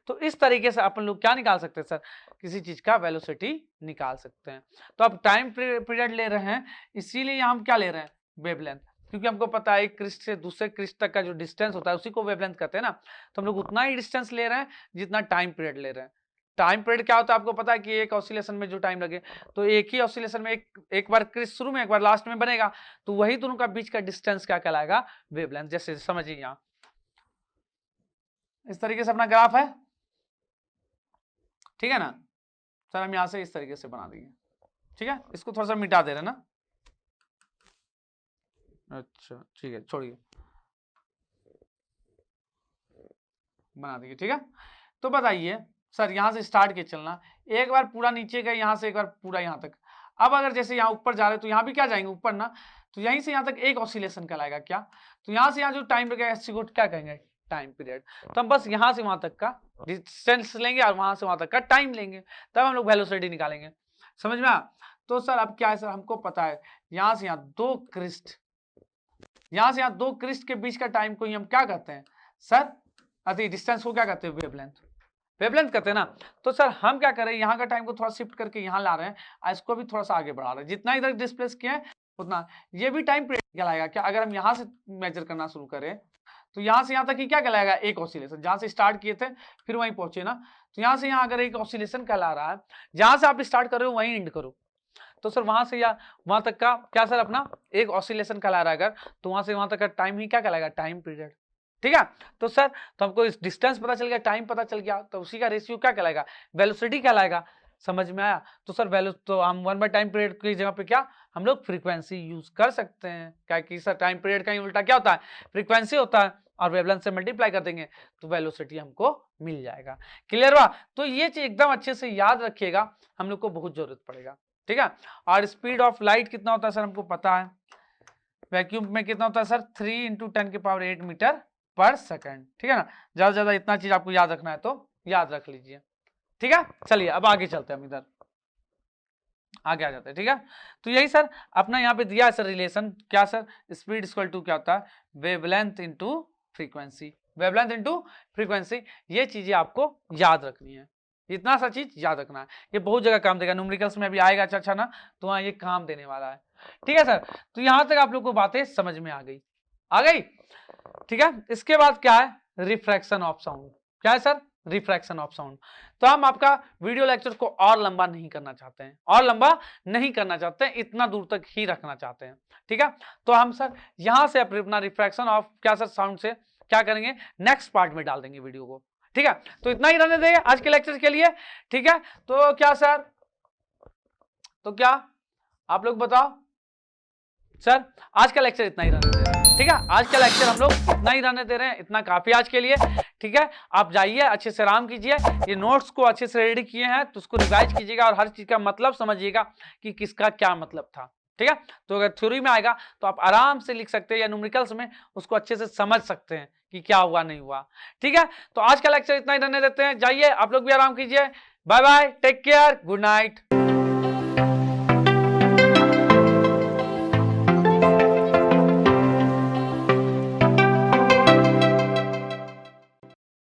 तो इस तरीके से अपन लोग क्या निकाल सकते हैं सर? किसी चीज का वेलोसिटी निकाल सकते हैं। तो अब टाइम पीरियड ले रहे हैं, इसीलिए यहाँ हम क्या ले रहे हैं? वेवलेंथ, क्योंकि हमको पता है एक क्रिस्ट से दूसरे क्रिस्ट तक का जो डिस्टेंस होता है उसी को वेवलेंथ कहते हैं ना। तो हम लोग उतना ही डिस्टेंस ले रहे हैं जितना टाइम पीरियड ले रहे हैं। टाइम पीरियड क्या होता है आपको पता है कि एक ऑसिलेशन में जो टाइम लगे, तो एक ही ऑसिलेशन में एक बार क्रिस्ट शुरू में एक बार लास्ट में बनेगा, तो वही दोनों का बीच का डिस्टेंस क्या कहलाएगा? वेवलेंथ। जैसे समझिए यहाँ इस तरीके से अपना ग्राफ है, ठीक है ना सर, हम यहां से इस तरीके से बना देंगे। ठीक है, इसको थोड़ा सा मिटा दे रहे ना, अच्छा ठीक है छोड़िए, बना दिए। ठीक है, तो बताइए सर यहां से स्टार्ट के चलना, एक बार पूरा नीचे गए, यहां से एक बार पूरा यहां तक। अब अगर जैसे यहाँ ऊपर जा रहे तो यहाँ भी क्या जाएंगे? ऊपर ना, तो यहीं से यहाँ तक एक ऑसिलेशन कहलाएगा क्या? तो यहाँ से यहाँ जो टाइम लगेगा इसी को क्या कहेंगे? Time period. तो हम बस यहाँ से वहां तक का डिस्टेंस लेंगे और वहां से वहां तक का टाइम लेंगे, तब हम लोग वेलोसिटी निकालेंगे। समझ में आया? तो सर अब क्या है सर, हमको पता है यहाँ से यहाँ दो क्रिस्ट, यहाँ से यहाँ दो क्रिस्ट के बीच का टाइम को ही हम क्या कहते हैं सर? अति डिस्टेंस को क्या कहते हैं? वेवलेंथ। वेवलेंथ कहते हैं ना। तो सर हम क्या करें, यहाँ का टाइम को थोड़ा शिफ्ट करके यहाँ ला रहे हैं, इसको भी थोड़ा सा आगे बढ़ा रहे हैं, जितना इधर डिस्प्लेस किया है उतना। ये भी टाइम पीरियड कहलाएगा क्या? अगर हम यहाँ से मेजर करना शुरू करें तो यहाँ से यहाँ तक ही क्या कहलाएगा? एक ऑसिलेशन। जहाँ से स्टार्ट किए थे फिर वहीं पहुंचे ना, तो यहाँ से यहाँ अगर एक ऑसिलेशन कहला रहा है, जहाँ से आप स्टार्ट कर रहे हो वहीं एंड करो, तो सर वहां से या वहां तक का क्या सर अपना एक ऑसिलेशन कहला रहा है अगर, तो वहां से वहां तक का टाइम ही क्या कहलाएगा? Time period. ठीक है, तो सर तो हमको इस डिस्टेंस पता चल गया, टाइम पता चल गया, तो उसी का रेशियो क्या कहलाएगा? वेलोसिटी कहलाएगा। समझ में आया? तो सर वैल्यू तो हम 1/टाइम पीरियड की जगह पे क्या हम लोग फ्रीक्वेंसी यूज कर सकते हैं, क्या कि सर टाइम पीरियड का ही उल्टा क्या होता है? फ्रीक्वेंसी होता है, और वेवलेंथ से मल्टीप्लाई कर देंगे तो वेलोसिटी हमको मिल जाएगा। क्लियर हुआ? तो ये चीज एकदम अच्छे से याद रखिएगा, हम लोग को बहुत जरूरत पड़ेगा। ठीक है, और स्पीड ऑफ लाइट कितना होता है सर? हमको पता है वैक्यूम में कितना होता है सर? 3 × 10⁸ मीटर पर सेकंड। ठीक है ना, ज्यादा से ज्यादा इतना चीज आपको याद रखना है तो याद रख लीजिए। ठीक है, चलिए अब आगे चलते हैं, हम इधर आगे आ जाते हैं। ठीक है, तो यही सर अपना यहाँ पे दिया है सर रिलेशन, क्या सर? स्पीड इक्वल टू क्या होता है? Wavelength into frequency. Wavelength into frequency, ये चीजें आपको याद रखनी है, इतना सा चीज याद रखना है, ये बहुत जगह काम देगा, न्यूमेरिकल्स में अभी आएगा अच्छा ना, तो वहाँ ये काम देने वाला है। ठीक है सर, तो यहाँ तक आप लोग को बातें समझ में आ गई? आ गई? ठीक है, इसके बाद क्या है? Refraction of sound. क्या है सर? Refraction of sound. तो हम आपका वीडियो लेक्चर को और लंबा नहीं करना चाहते हैं, और लंबा नहीं करना चाहते हैं, इतना दूर तक ही रखना चाहते हैं। ठीक है, तो हम सर यहां से अपना रिफ्रैक्शन ऑफ क्या सर साउंड से क्या करेंगे? नेक्स्ट पार्ट में डाल देंगे वीडियो को। ठीक है, तो इतना ही रहने देंगे आज के लेक्चर के लिए। ठीक है, तो क्या सर, तो क्या आप लोग बताओ सर, आज का लेक्चर इतना ही रहने दे रहे हैं। ठीक है, आज का लेक्चर हम लोग इतना ही रहने दे रहे हैं, इतना काफी आज के लिए। ठीक है, आप जाइए अच्छे से आराम कीजिए, ये नोट्स को अच्छे से रेडी किए हैं तो उसको रिवाइज कीजिएगा और हर चीज का मतलब समझिएगा कि किसका क्या मतलब था। ठीक है, तो अगर थ्योरी में आएगा तो आप आराम से लिख सकते हैं, या न्यूमेरिकल्स में उसको अच्छे से समझ सकते हैं कि क्या हुआ नहीं हुआ। ठीक है, तो आज का लेक्चर इतना ही रहने देते हैं, जाइए आप लोग भी आराम कीजिए। Bye bye, take care, good night.